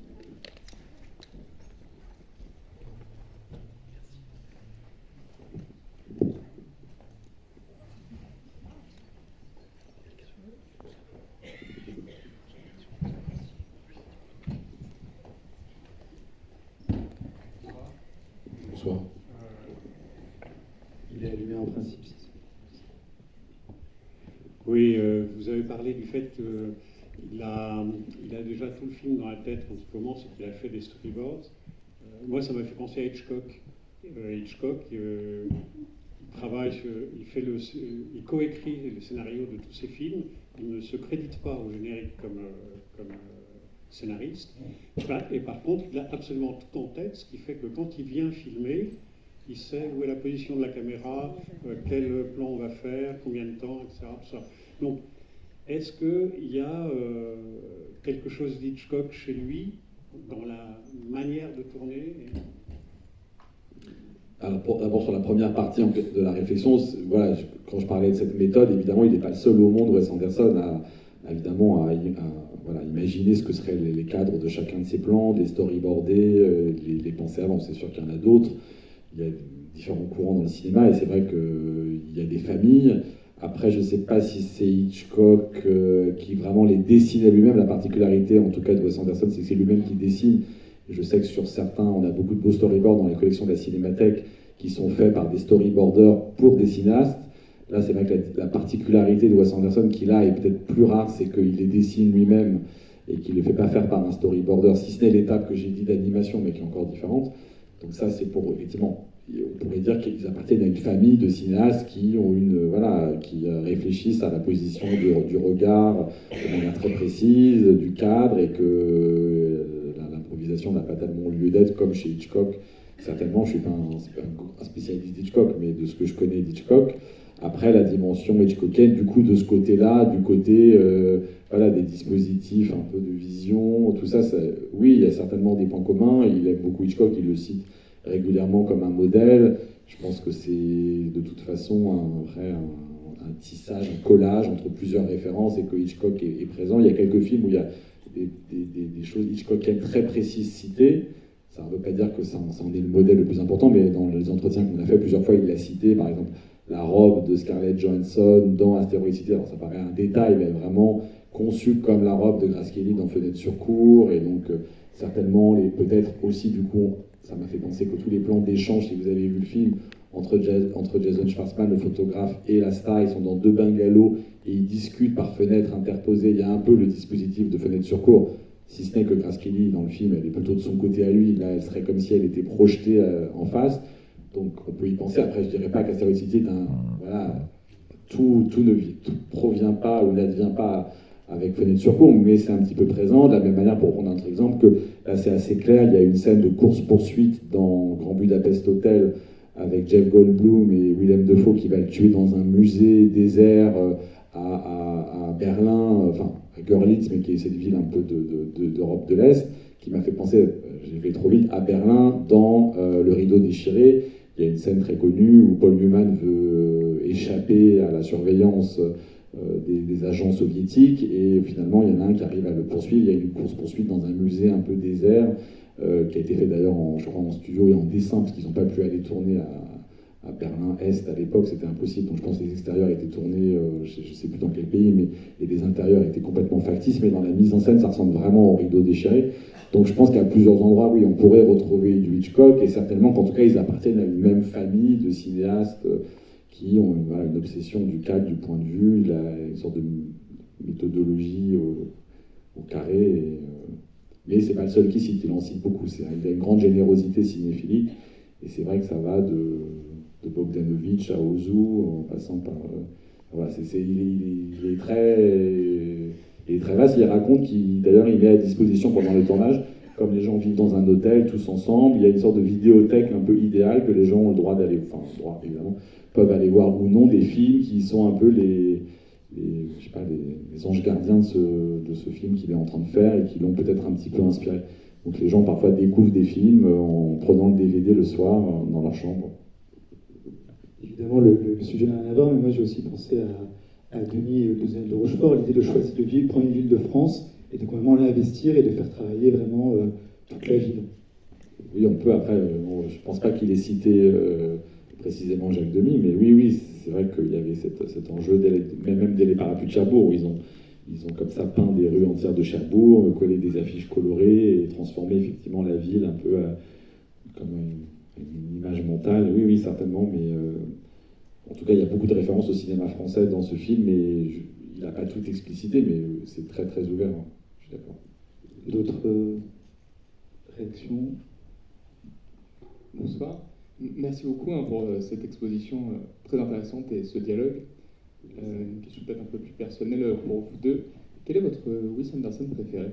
Bonsoir. Il est allumé en principe. Oui, vous avez parlé du fait qu'il a déjà tout le film dans la tête quand il commence et qu'il a fait des storyboards. Moi, ça m'a fait penser à Hitchcock. Hitchcock, il travaille, il coécrit le scénario de tous ses films. Il ne se crédite pas au générique comme scénariste. Et par contre, il a absolument tout en tête, ce qui fait que quand il vient filmer, il sait où est la position de la caméra, quel plan on va faire, combien de temps, etc. Tout ça. Donc, est-ce qu'il y a quelque chose d'Hitchcock chez lui dans la manière de tourner Alors, d'abord, sur la première partie de la réflexion, voilà, quand je parlais de cette méthode, évidemment, il n'est pas le seul au monde, Wes Anderson, à imaginer ce que seraient les cadres de chacun de ses plans, les storyboardés, les penser avant. C'est sûr qu'il y en a d'autres. Il y a différents courants dans le cinéma, et c'est vrai qu'il y a des familles. Après, je ne sais pas si c'est Hitchcock qui vraiment les dessinait lui-même. La particularité, en tout cas, de Wes Anderson, c'est que c'est lui-même qui dessine. Je sais que sur certains, on a beaucoup de beaux storyboards dans les collections de la Cinémathèque qui sont faits par des storyboarders pour des cinéastes. Là, c'est vrai que la particularité de Wes Anderson, qui là est peut-être plus rare, c'est qu'il les dessine lui-même et qu'il ne les fait pas faire par un storyboarder, si ce n'est l'étape que j'ai dit d'animation, mais qui est encore différente. Donc ça, c'est pour, effectivement, on pourrait dire qu'ils appartiennent à une famille de cinéastes qui ont qui réfléchissent à la position du regard de manière très précise, du cadre, et que l'improvisation n'a pas tellement lieu d'être comme chez Hitchcock. Certainement, je ne suis pas un spécialiste d'Hitchcock, mais de ce que je connais d'Hitchcock. Après, la dimension Hitchcockienne, du coup, de ce côté-là, du côté des dispositifs, un peu de vision, tout ça, oui, il y a certainement des points communs. Il aime beaucoup Hitchcock, il le cite régulièrement comme un modèle. Je pense que c'est de toute façon un tissage, un collage entre plusieurs références, et que Hitchcock est présent. Il y a quelques films où il y a des choses Hitchcockiennes très précises citées. Ça ne veut pas dire que ça en est le modèle le plus important, mais dans les entretiens qu'on a fait plusieurs fois, il l'a cité, par exemple, la robe de Scarlett Johansson dans Asteroid City. Alors ça paraît un détail, mais vraiment conçue comme la robe de Grace Kelly dans Fenêtre sur cour, et donc certainement, peut-être aussi, du coup, ça m'a fait penser que tous les plans d'échange, si vous avez vu le film, entre Jason Schwartzman, le photographe, et la star, ils sont dans 2 bungalows et ils discutent par fenêtre interposée. Il y a un peu le dispositif de Fenêtre sur cour, si ce n'est que Grace Kelly, dans le film, elle est plutôt de son côté à lui. Là, elle serait comme si elle était projetée en face. Donc on peut y penser. Après, je ne dirais pas qu'Asteroid City est tout ne provient pas ou n'advient pas avec Fenêtre sur cour, mais c'est un petit peu présent. De la même manière, pour prendre un autre exemple, que là c'est assez clair, il y a une scène de course-poursuite dans Grand Budapest Hotel avec Jeff Goldblum et Willem Dafoe qui va le tuer dans un musée désert à Berlin, enfin à Görlitz, mais qui est cette ville un peu d'Europe de l'Est, qui m'a fait penser, j'ai fait trop vite, à Berlin dans Le Rideau déchiré. Il y a une scène très connue où Paul Newman veut échapper à la surveillance des agents soviétiques, et finalement il y en a un qui arrive à le poursuivre. Il y a une course-poursuite dans un musée un peu désert, qui a été fait d'ailleurs je crois en studio et en dessin, parce qu'ils n'ont pas pu aller tourner à Berlin-Est à l'époque, c'était impossible. Donc je pense que les extérieurs étaient tournés, je ne sais plus dans quel pays, et les intérieurs étaient complètement factices, mais dans la mise en scène ça ressemble vraiment au Rideau déchiré. Donc je pense qu'à plusieurs endroits, oui, on pourrait retrouver du Hitchcock, et certainement qu'en tout cas ils appartiennent à une même famille de cinéastes qui ont une obsession du cadre, du point de vue, une sorte de méthodologie au carré. Mais c'est pas le seul qui cite, il en cite beaucoup. Il a une grande générosité cinéphilique, et c'est vrai que ça va de Bogdanovich à Ozu, en passant par... il est très vaste. Il raconte d'ailleurs il met à disposition pendant le tournage, comme les gens vivent dans un hôtel tous ensemble, il y a une sorte de vidéothèque un peu idéale que les gens ont le droit d'aller, évidemment, peuvent aller voir ou non des films qui sont un peu les anges gardiens de ce film qu'il est en train de faire, et qui l'ont peut-être un petit peu inspiré. Donc les gens parfois découvrent des films en prenant le DVD le soir dans leur chambre. Évidemment, le sujet n'a rien à voir, mais moi j'ai aussi pensé à Denis de Rochefort, l'idée de choisir de vivre, prendre une ville de France et de vraiment l'investir et de faire travailler vraiment toute la ville. Oui, on peut. Après, je ne pense pas qu'il ait cité précisément Jacques Demy, mais oui, c'est vrai qu'il y avait cet enjeu, même dès les parapluies de Cherbourg, où ils ont comme ça peint des rues entières de Cherbourg, collé des affiches colorées et transformé effectivement la ville un peu comme une image mentale. Oui, certainement, mais en tout cas, il y a beaucoup de références au cinéma français dans ce film, mais il n'a pas tout explicité, mais c'est très très ouvert, hein. Je suis d'accord. D'autres réactions? Bonsoir. Merci beaucoup pour cette exposition très intéressante et ce dialogue. Une question peut-être un peu plus personnelle pour vous deux. Quel est votre Wes Anderson préféré?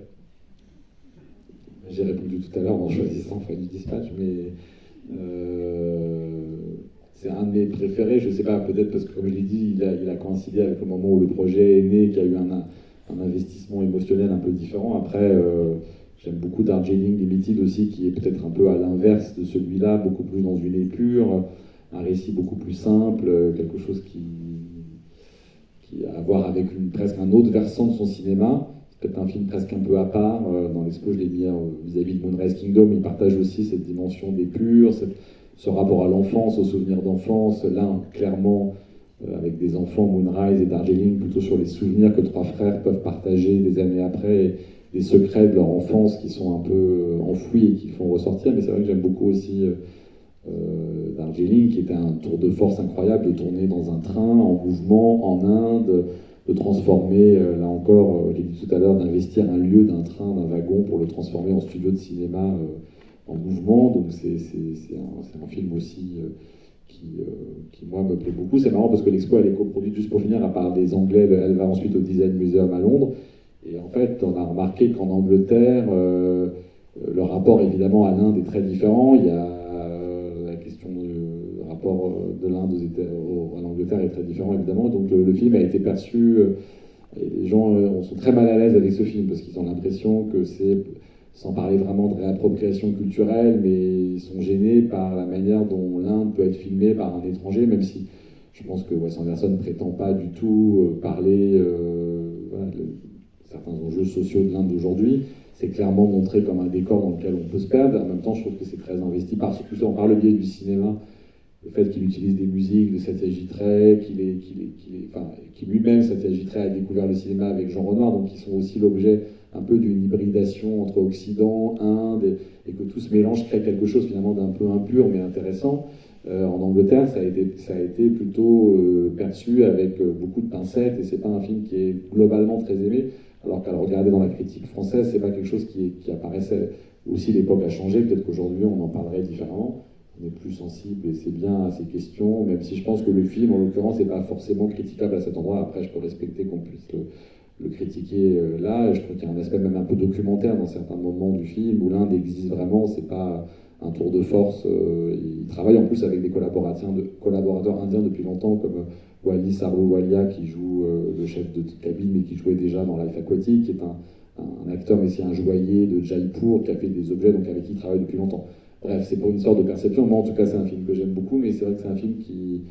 J'ai répondu tout à l'heure en choisissant French Dispatch, mais c'est un de mes préférés. Je ne sais pas, peut-être parce que, comme je l'ai dit, il a coïncidé avec le moment où le projet est né, qu'il y a eu un investissement émotionnel un peu différent. Après, j'aime beaucoup Darjeeling Limited aussi, qui est peut-être un peu à l'inverse de celui-là, beaucoup plus dans une épure, un récit beaucoup plus simple, quelque chose qui a à voir avec presque un autre versant de son cinéma. C'est peut-être un film presque un peu à part. Dans l'expo, je l'ai mis vis-à-vis de Moonrise Kingdom. Il partage aussi cette dimension d'épure, ce rapport à l'enfance, aux souvenirs d'enfance, l'un clairement avec des enfants, Moonrise et Darjeeling, plutôt sur les souvenirs que trois frères peuvent partager des années après, des secrets de leur enfance qui sont un peu enfouis et qui font ressortir. Mais c'est vrai que j'aime beaucoup aussi Darjeeling, qui était un tour de force incroyable de tourner dans un train en mouvement en Inde, de transformer, là encore, j'ai dit tout à l'heure, d'investir un lieu d'un train, d'un wagon pour le transformer en studio de cinéma en mouvement. Donc c'est un film aussi qui, moi, me plaît beaucoup. C'est marrant parce que l'expo, elle est coproduite, juste pour finir, à part des Anglais, elle va ensuite au Design Museum à Londres. Et en fait, on a remarqué qu'en Angleterre, le rapport évidemment à l'Inde est très différent. Il y a la question du rapport de l'Inde à l'Angleterre est très différent évidemment. Donc le film a été perçu, et les gens sont très mal à l'aise avec ce film parce qu'ils ont l'impression que c'est, sans parler vraiment de réappropriation culturelle, mais ils sont gênés par la manière dont l'Inde peut être filmée par un étranger, même si je pense que Wes Anderson ne prétend pas du tout parler certains enjeux sociaux de l'Inde d'aujourd'hui. C'est clairement montré comme un décor dans lequel on peut se perdre. En même temps, je trouve que c'est très investi par le biais du cinéma. Le fait qu'il utilise des musiques de Satyajit Ray, qui lui-même, Satyajit Ray, a découvert le cinéma avec Jean Renoir, donc ils sont aussi l'objet un peu d'une hybridation entre Occident, Inde, et que tout se mélange crée quelque chose finalement d'un peu impur mais intéressant. En Angleterre, ça a été plutôt perçu avec beaucoup de pincettes, et c'est pas un film qui est globalement très aimé, alors qu'à le regarder dans la critique française, c'est pas quelque chose qui apparaissait. Aussi, l'époque a changé, peut-être qu'aujourd'hui on en parlerait différemment. On est plus sensible, et c'est bien, à ces questions, même si je pense que le film, en l'occurrence, n'est pas forcément critiquable à cet endroit. Après, je peux respecter qu'on puisse le critiquer là. Je trouve qu'il y a un aspect même un peu documentaire dans certains moments du film, où l'Inde existe vraiment, c'est pas un tour de force. Il travaille en plus avec des collaborateurs indiens depuis longtemps, comme Wally Sarlouwalia, qui joue le chef de cabine, mais qui jouait déjà dans Life Aquatic, qui est un acteur, mais aussi un joaillier de Jaipur, qui a fait des objets, donc avec qui il travaille depuis longtemps. Bref, c'est pour une sorte de perception. Moi, en tout cas, c'est un film que j'aime beaucoup, mais c'est vrai que c'est un film qui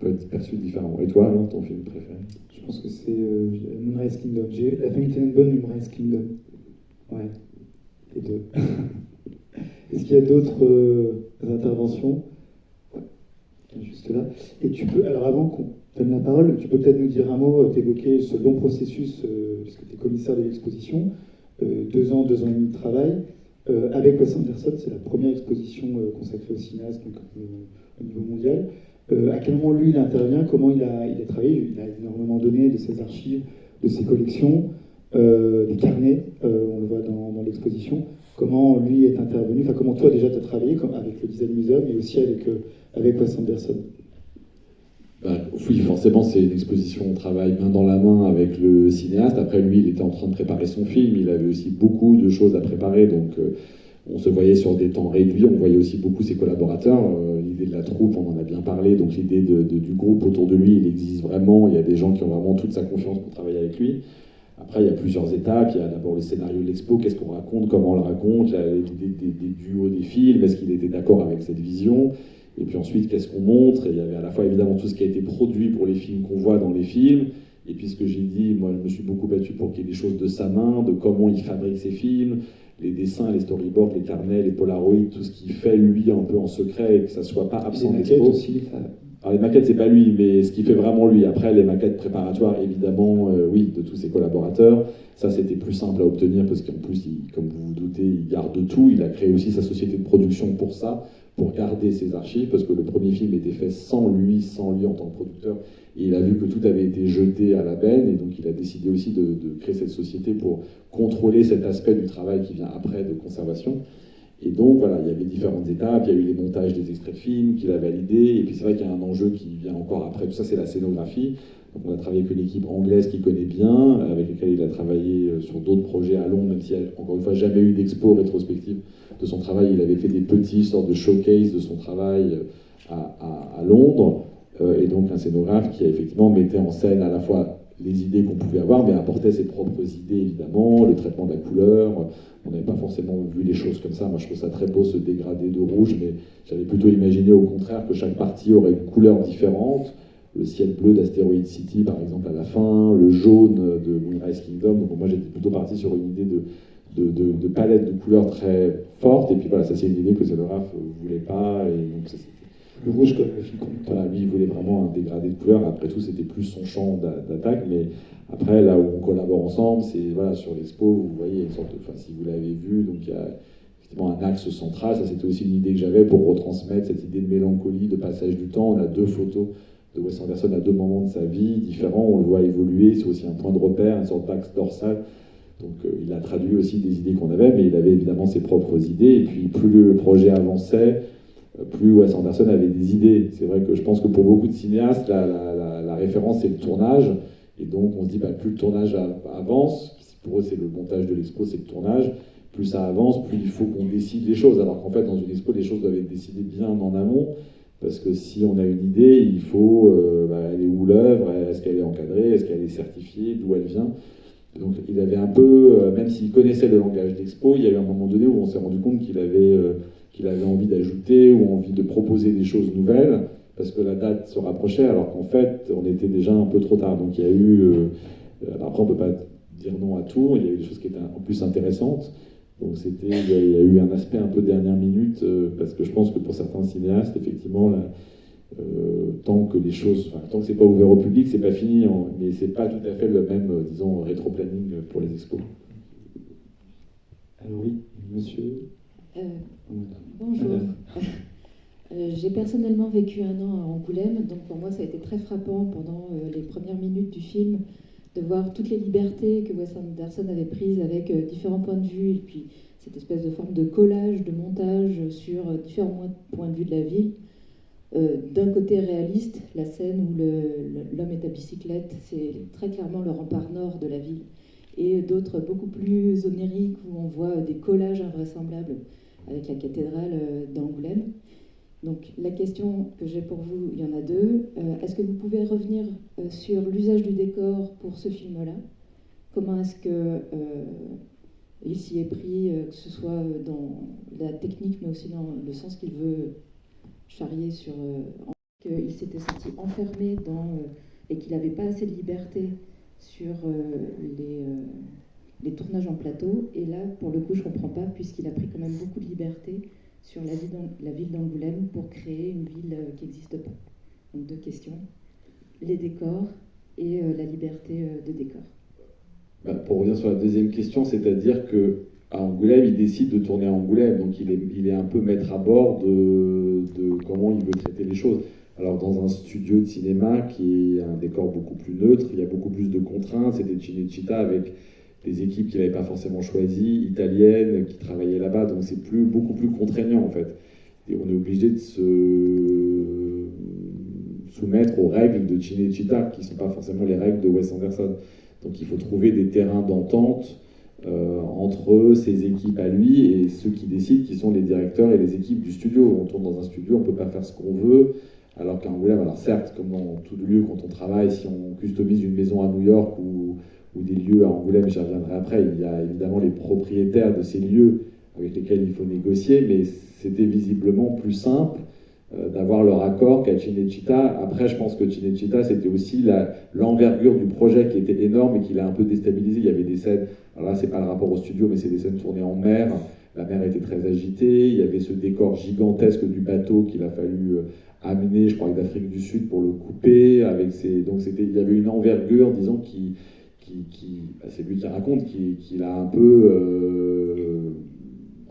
peut être perçu différemment. Et toi, alors, ton film préféré? Je pense que c'est Moonrise Kingdom. J'ai La famille Tenenbaum et Moonrise Kingdom. Ouais, les deux. Est-ce qu'il y a d'autres interventions? Ouais, juste là. Et tu peux, alors avant qu'on donne la parole, tu peux peut-être nous dire un mot, t'évoquer ce long processus, puisque tu es commissaire de l'exposition, 2 ans et demi de travail. Avec Wes Anderson, c'est la première exposition consacrée au cinéaste donc, au niveau mondial. À quel moment lui il intervient, comment il a travaillé? Il a énormément donné de ses archives, de ses collections, des carnets, on le voit dans l'exposition. Comment lui est intervenu, enfin comment toi déjà tu as travaillé avec le Design Museum et aussi avec Wes Anderson? Oui, forcément, c'est une exposition, on travaille main dans la main avec le cinéaste. Après, lui, il était en train de préparer son film, il avait aussi beaucoup de choses à préparer, donc on se voyait sur des temps réduits, on voyait aussi beaucoup ses collaborateurs. L'idée de la troupe, on en a bien parlé, donc l'idée du groupe autour de lui, il existe vraiment, il y a des gens qui ont vraiment toute sa confiance pour travailler avec lui. Après, il y a plusieurs étapes, il y a d'abord le scénario de l'expo, qu'est-ce qu'on raconte, comment on le raconte, il y a l'idée des duos des films, est-ce qu'il était d'accord avec cette vision? Et puis ensuite, qu'est-ce qu'on montre? Et il y avait à la fois évidemment tout ce qui a été produit pour les films qu'on voit dans les films. Et puis ce que j'ai dit, moi je me suis beaucoup battu pour qu'il y ait des choses de sa main, de comment il fabrique ses films, les dessins, les storyboards, les carnets, les polaroids, tout ce qu'il fait lui un peu en secret et que ça soit pas absent de l'expo. Alors les maquettes, c'est pas lui, mais ce qu'il fait vraiment lui. Après, les maquettes préparatoires, évidemment, oui, de tous ses collaborateurs. Ça, c'était plus simple à obtenir parce qu'en plus, comme vous vous doutez, il garde tout. Il a créé aussi sa société de production pour ça, pour garder ses archives, parce que le premier film était fait sans lui en tant que producteur. Et il a vu que tout avait été jeté à la benne, et donc il a décidé aussi de créer cette société pour contrôler cet aspect du travail qui vient après de conservation. Et donc voilà, il y avait différentes étapes, il y a eu les montages des extraits de films qu'il a validés, et puis c'est vrai qu'il y a un enjeu qui vient encore après, tout ça c'est la scénographie. Donc on a travaillé avec une équipe anglaise qu'il connaît bien, avec laquelle il a travaillé sur d'autres projets à Londres, même s'il n'y a encore une fois jamais eu d'expo rétrospective de son travail. Il avait fait des petits sortes de showcase de son travail à Londres, et donc un scénographe qui effectivement mettait en scène à la fois les idées qu'on pouvait avoir, mais apportait ses propres idées évidemment, le traitement de la couleur. On n'avait pas forcément vu les choses comme ça. Moi je trouve ça très beau, ce dégradé de rouge, mais j'avais plutôt imaginé au contraire que chaque partie aurait une couleur différente. Le ciel bleu d'Asteroid City par exemple à la fin, le jaune de Moonrise Kingdom. Donc moi j'étais plutôt parti sur une idée de de palette de couleurs très forte. Et puis voilà, ça c'est une idée que Zeloraf ne voulait pas. Et donc ça, Le rouge comme le fil conducteur. voilà, lui, il voulait vraiment un dégradé de couleurs. Après tout, c'était plus son champ d'attaque. Mais après, là où on collabore ensemble, c'est voilà, sur l'expo, vous voyez une sorte de. Enfin, si vous l'avez vu, donc il y a effectivement un axe central. Ça, c'était aussi une idée que j'avais pour retransmettre cette idée de mélancolie, de passage du temps. On a 2 photos de Wes Anderson à 2 moments de sa vie différents. On le voit évoluer. C'est aussi un point de repère, une sorte d'axe dorsal. Donc il a traduit aussi des idées qu'on avait, mais il avait évidemment ses propres idées. Et puis plus le projet avançait, plus Wes Anderson avait des idées. C'est vrai que je pense que pour beaucoup de cinéastes, la référence c'est le tournage. Et donc on se dit, plus le tournage avance, pour eux c'est le montage de l'expo, c'est le tournage, plus ça avance, plus il faut qu'on décide les choses. Alors qu'en fait dans une expo, les choses doivent être décidées bien en amont. Parce que si on a une idée, il faut, elle est où l'œuvre, est-ce qu'elle est encadrée, est-ce qu'elle est certifiée, d'où elle vient. Donc il avait un peu, même s'il connaissait le langage d'expo, il y a eu un moment donné où on s'est rendu compte qu'il avait envie d'ajouter ou envie de proposer des choses nouvelles, parce que la date se rapprochait, alors qu'en fait, on était déjà un peu trop tard. Donc il y a eu, après on ne peut pas dire non à tout, il y a eu des choses qui étaient en plus intéressantes. Donc il y a eu un aspect un peu dernière minute, parce que je pense que pour certains cinéastes, effectivement, tant que tant que c'est pas ouvert au public, c'est pas fini, mais c'est pas tout à fait le même, disons, rétro-planning pour les expos. Alors oui, monsieur. Bonjour. J'ai personnellement vécu 1 an à Angoulême, donc pour moi ça a été très frappant pendant les premières minutes du film de voir toutes les libertés que Wes Anderson avait prises avec différents points de vue, et puis cette espèce de forme de collage, de montage sur différents points de vue de la ville. D'un côté réaliste, la scène où l'homme est à bicyclette, c'est très clairement le rempart nord de la ville, et d'autres beaucoup plus oniriques où on voit des collages invraisemblables avec la cathédrale d'Angoulême. Donc la question que j'ai pour vous, il y en a 2. Est-ce que vous pouvez revenir sur l'usage du décor pour ce film-là? Comment est-ce que il s'y est pris, que ce soit dans la technique, mais aussi dans le sens qu'il veut charrier sur... qu'il s'était senti enfermé et qu'il n'avait pas assez de liberté sur les tournages en plateau. Et là, pour le coup, je ne comprends pas, puisqu'il a pris quand même beaucoup de liberté sur la ville d'Angoulême pour créer une ville qui n'existe pas. Donc 2 questions. Les décors et la liberté de décor. Pour revenir sur la deuxième question, c'est-à-dire qu'à Angoulême, il décide de tourner à Angoulême, donc il est un peu maître à bord de comment il veut traiter les choses. Alors dans un studio de cinéma qui est un décor beaucoup plus neutre, il y a beaucoup plus de contraintes, c'était Cinecittà avec des équipes qu'il n'avait pas forcément choisies, italiennes, qui travaillaient là-bas, donc c'est beaucoup plus contraignant en fait. Et on est obligé de se soumettre aux règles de Cinecittà, qui ne sont pas forcément les règles de Wes Anderson. Donc il faut trouver des terrains d'entente entre ses équipes à lui et ceux qui décident, qui sont les directeurs et les équipes du studio. On tourne dans un studio, on ne peut pas faire ce qu'on veut, alors qu'à Angoulême, alors certes, comme dans tout lieu, quand on travaille, si on customise une maison à New York ou des lieux à Angoulême, j'y reviendrai après, il y a évidemment les propriétaires de ces lieux avec lesquels il faut négocier, mais c'était visiblement plus simple d'avoir leur accord qu'à Cinecittà. Après, je pense que Cinecittà, c'était aussi l'envergure du projet qui était énorme et qui l'a un peu déstabilisé. Il y avait des scènes, alors là, c'est pas le rapport au studio, mais c'est des scènes tournées en mer. La mer était très agitée. Il y avait ce décor gigantesque du bateau qu'il a fallu amener, je crois, d'Afrique du Sud pour le couper. Donc il y avait une envergure, disons, c'est lui qui raconte, qui l'a un peu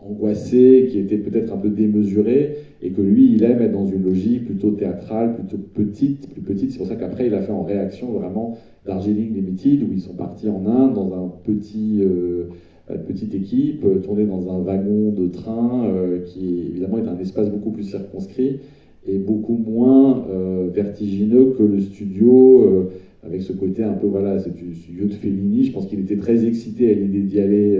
angoissé, qui était peut-être un peu démesuré, et que lui, il aime être dans une logique plutôt théâtrale, plutôt petite, plus petite. C'est pour ça qu'après, il a fait en réaction vraiment Darjeeling Limited, où ils sont partis en Inde dans un petite équipe, tournée dans un wagon de train, qui évidemment est un espace beaucoup plus circonscrit et beaucoup moins vertigineux que le studio, avec ce côté un peu, voilà, c'est du studio de Fellini. Je pense qu'il était très excité à l'idée d'y aller.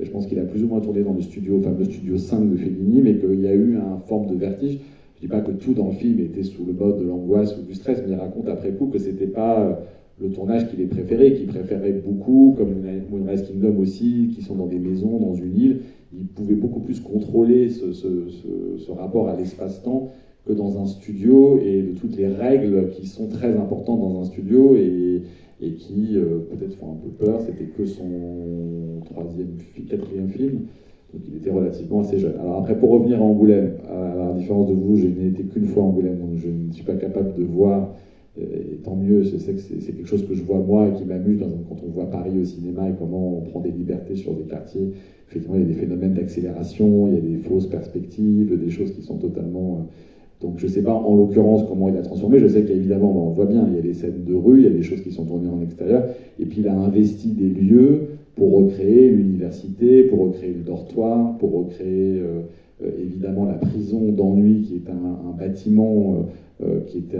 Je pense qu'il a plus ou moins tourné dans le fameux studio 5 de Fellini, mais qu'il y a eu une forme de vertige. Je ne dis pas que tout dans le film était sous le mode de l'angoisse ou du stress, mais il raconte après coup que ce n'était pas le tournage qu'il ait préféré, qu'il préférait beaucoup, comme Moonrise Kingdom aussi, qui sont dans des maisons, dans une île. Il pouvait beaucoup plus contrôler ce rapport à l'espace-temps que dans un studio, et de toutes les règles qui sont très importantes dans un studio. Et et qui peut-être font un peu peur. C'était que son quatrième film, donc il était relativement assez jeune. Alors après, pour revenir à Angoulême, à la différence de vous, je n'ai été qu'une fois à Angoulême, donc je ne suis pas capable de voir, et tant mieux, je sais que c'est quelque chose que je vois moi et qui m'amuse quand on voit Paris au cinéma et comment on prend des libertés sur des quartiers. Effectivement, il y a des phénomènes d'accélération, il y a des fausses perspectives, des choses qui sont totalement... Donc je ne sais pas en l'occurrence comment il a transformé, je sais qu'évidemment, on le voit bien, il y a des scènes de rue, il y a des choses qui sont tournées en extérieur, et puis il a investi des lieux pour recréer l'université, pour recréer le dortoir, pour recréer évidemment la prison d'Ennui, qui est un bâtiment qui était,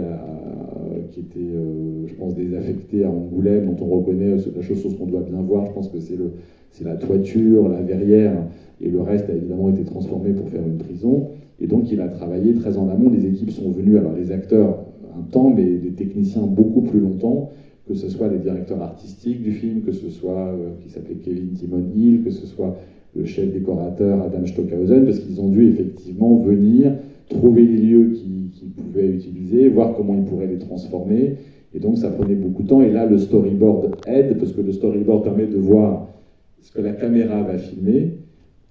je pense, désaffecté à Angoulême, dont on reconnaît la chose qu'on doit bien voir, je pense que c'est la toiture, la verrière, et le reste a évidemment été transformé pour faire une prison. Et donc il a travaillé très en amont, les équipes sont venues, alors les acteurs un temps, mais les techniciens beaucoup plus longtemps, que ce soit les directeurs artistiques du film, que ce soit, qui s'appelait Kevin Timon Hill, que ce soit le chef décorateur Adam Stockhausen, parce qu'ils ont dû effectivement venir trouver les lieux qu'ils pouvaient utiliser, voir comment ils pourraient les transformer, et donc ça prenait beaucoup de temps, et là le storyboard aide, parce que le storyboard permet de voir ce que la caméra va filmer,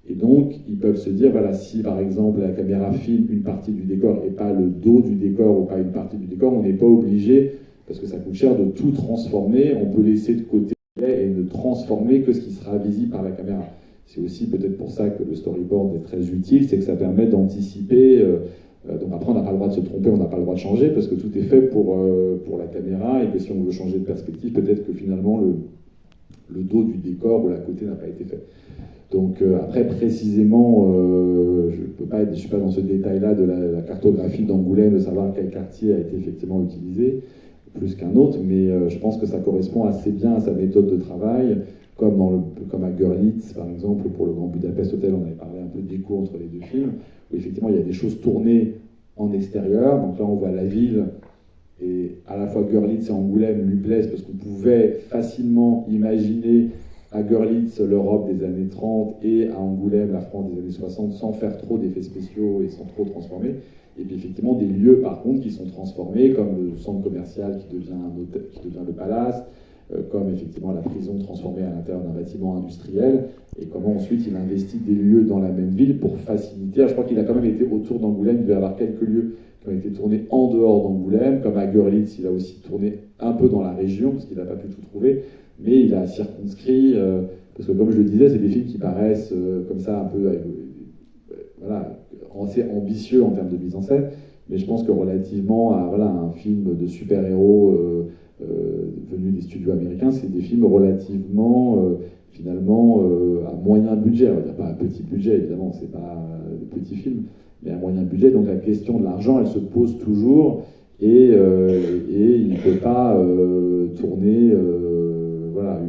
et donc ils peuvent se dire, voilà, si par exemple la caméra filme une partie du décor et pas le dos du décor ou pas une partie du décor, on n'est pas obligé, parce que ça coûte cher, de tout transformer, on peut laisser de côté et ne transformer que ce qui sera visible par la caméra. C'est aussi peut-être pour ça que le storyboard est très utile, c'est que ça permet d'anticiper. Donc après, on n'a pas le droit de se tromper, on n'a pas le droit de changer, parce que tout est fait pour la caméra, et que si on veut changer de perspective, peut-être que finalement le dos du décor ou la côté n'a pas été fait. Donc après, précisément, je ne suis pas dans ce détail-là de la cartographie d'Angoulême, de savoir quel quartier a été effectivement utilisé, plus qu'un autre, mais je pense que ça correspond assez bien à sa méthode de travail, comme à Görlitz, par exemple, pour le Grand Budapest Hotel, on avait parlé un peu d'écho entre les deux films, où effectivement il y a des choses tournées en extérieur, donc là on voit la ville, et à la fois Görlitz et Angoulême lui plaisent, parce qu'on pouvait facilement imaginer à Görlitz l'Europe des années 30 et à Angoulême la France des années 60 sans faire trop d'effets spéciaux et sans trop transformer. Et puis effectivement des lieux par contre qui sont transformés, comme le centre commercial qui devient un hôtel, qui devient le palace, comme effectivement la prison transformée à l'intérieur d'un bâtiment industriel, et comment ensuite il investit des lieux dans la même ville pour faciliter. Alors, je crois qu'il a quand même été autour d'Angoulême, il devait y avoir quelques lieux qui ont été tournés en dehors d'Angoulême, comme à Görlitz, il a aussi tourné un peu dans la région, parce qu'il n'a pas pu tout trouver, mais il a circonscrit, parce que comme je le disais, c'est des films qui paraissent comme ça un peu voilà, assez ambitieux en termes de mise en scène, mais je pense que relativement à un film de super-héros venu des studios américains, c'est des films relativement, finalement, à moyen budget. On va dire pas un petit budget, évidemment, c'est pas de petits films, mais à moyen budget. Donc la question de l'argent, elle se pose toujours, et il ne peut pas tourner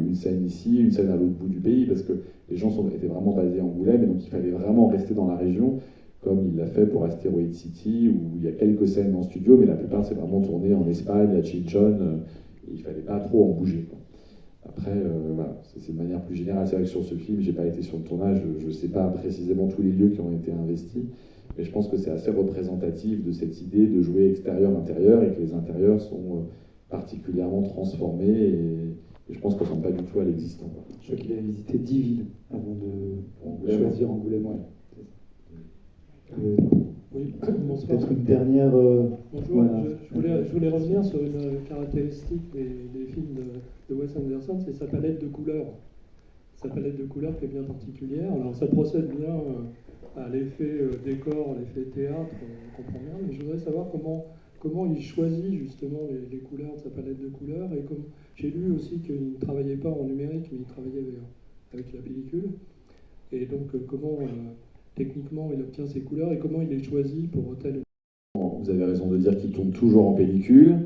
une scène ici, une scène à l'autre bout du pays, parce que les gens étaient vraiment basés à Angoulême, et donc il fallait vraiment rester dans la région, comme il l'a fait pour Asteroid City, où il y a quelques scènes en studio, mais la plupart c'est vraiment tourné en Espagne, à Chinchon, il ne fallait pas trop en bouger, quoi. Après, voilà, c'est de manière plus générale. C'est vrai que sur ce film, j'ai pas été sur le tournage, je ne sais pas précisément tous les lieux qui ont été investis, mais je pense que c'est assez représentatif de cette idée de jouer extérieur-intérieur, et que les intérieurs sont particulièrement transformés, et je pense qu'on ne ressemble pas du tout à l'existant. Je crois qu'il a visité 10 villes avant de choisir Angoulême. Oui, bonsoir. Peut-être une dernière... Bonjour, voilà. je voulais revenir sur une caractéristique des films de Wes Anderson, c'est sa palette de couleurs. Sa palette de couleurs qui est bien particulière. Alors ça procède bien à l'effet décor, l'effet théâtre, on comprend bien, mais je voudrais savoir comment il choisit justement les couleurs de sa palette de couleurs. Et comme j'ai lu aussi qu'il ne travaillait pas en numérique, mais il travaillait avec la pellicule. Et donc comment... techniquement, il obtient ses couleurs et comment il les choisit pour tel. Vous avez raison de dire qu'il tourne toujours en pellicule,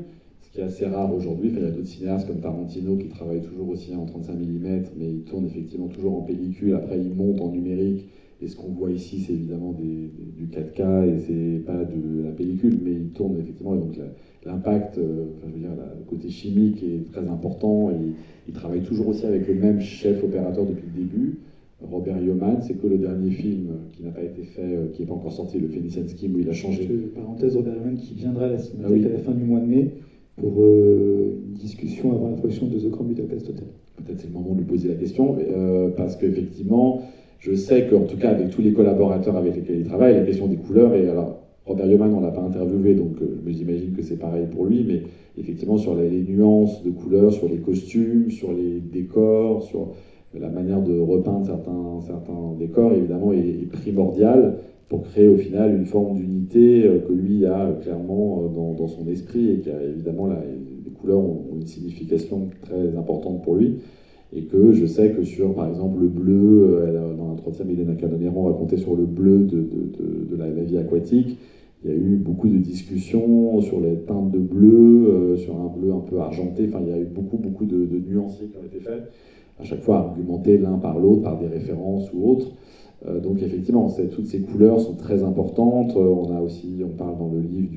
ce qui est assez rare aujourd'hui. Enfin, il y a d'autres cinéastes comme Tarantino qui travaillent toujours aussi en 35 mm, mais il tourne effectivement toujours en pellicule. Après, il monte en numérique, et ce qu'on voit ici, c'est évidemment du 4K et c'est pas de la pellicule, mais il tourne effectivement. Et donc l'impact, le côté chimique est très important. Et il travaille toujours aussi avec le même chef opérateur depuis le début. Robert Yeoman, c'est que le dernier film qui n'a pas été fait, qui n'est pas encore sorti, le Phoenician Scheme, où il a changé. Parenthèse, Robert Yeoman qui viendra à la Cinémathèque à la fin du mois de mai, pour une discussion avant la projection de The Grand Budapest Hotel. Peut-être c'est le moment de lui poser la question, parce qu'effectivement, je sais qu'en tout cas, avec tous les collaborateurs avec lesquels il travaille, la question des couleurs, et alors, Robert Yeoman, on ne l'a pas interviewé, donc j'imagine que c'est pareil pour lui, mais effectivement, sur les nuances de couleurs, sur les costumes, sur les décors, sur la manière de repeindre certains décors, évidemment, est primordial pour créer au final une forme d'unité que lui a clairement dans son esprit, et qui a évidemment, les couleurs ont une signification très importante pour lui. Et que je sais que sur, par exemple, le bleu, dans l'entretien, Milena Cardonero racontait sur le bleu de la vie aquatique, il y a eu beaucoup de discussions sur les teintes de bleu, sur un bleu un peu argenté, enfin il y a eu beaucoup de nuanciers qui ont été faites, à chaque fois argumentés l'un par l'autre, par des références ou autres. Donc effectivement, toutes ces couleurs sont très importantes. On parle dans le livre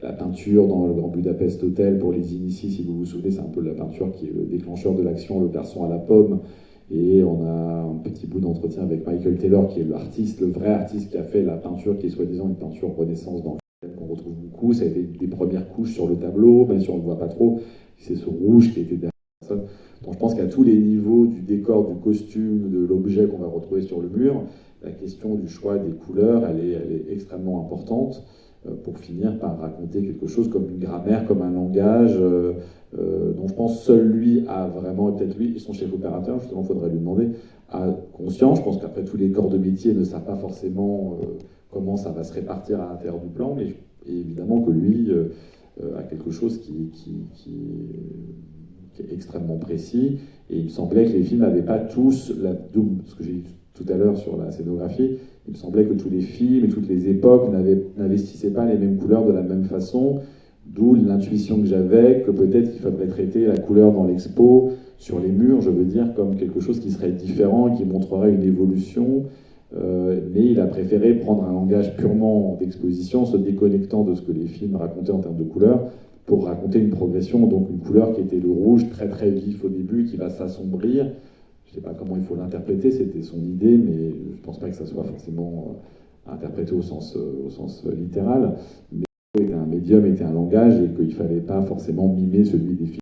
la peinture dans le Grand Budapest Hotel pour les initiés, si vous vous souvenez, c'est un peu la peinture qui est le déclencheur de l'action, le garçon à la pomme. Et on a un petit bout d'entretien avec Michael Taylor, qui est l'artiste, le vrai artiste qui a fait la peinture, qui est soi-disant une peinture Renaissance dans le film qu'on retrouve beaucoup. Ça a été des premières couches sur le tableau, même si on ne le voit pas trop. C'est ce rouge qui était derrière la personne. Donc je pense qu'à tous les niveaux du décor, du costume, de l'objet qu'on va retrouver sur le mur, la question du choix des couleurs, elle est extrêmement importante pour finir par raconter quelque chose comme une grammaire, comme un langage dont je pense seul lui a vraiment, et peut-être lui, son chef opérateur, justement, il faudrait lui demander, a conscience. Je pense qu'après tous les corps de métier ne savent pas forcément comment ça va se répartir à l'intérieur du plan, mais évidemment que lui a quelque chose qui est extrêmement précis, et il me semblait que les films n'avaient pas tous la double, ce que j'ai dit tout à l'heure sur la scénographie, il me semblait que tous les films et toutes les époques n'investissaient pas les mêmes couleurs de la même façon, d'où l'intuition que j'avais que peut-être il faudrait traiter la couleur dans l'expo, sur les murs, je veux dire, comme quelque chose qui serait différent, qui montrerait une évolution, mais il a préféré prendre un langage purement d'exposition, se déconnectant de ce que les films racontaient en termes de couleurs, pour raconter une progression, donc une couleur qui était le rouge très très vif au début, qui va s'assombrir. Je ne sais pas comment il faut l'interpréter, c'était son idée, mais je ne pense pas que ça soit forcément interprété au sens littéral. Mais était un médium, était un langage, et qu'il ne fallait pas forcément mimer celui des films.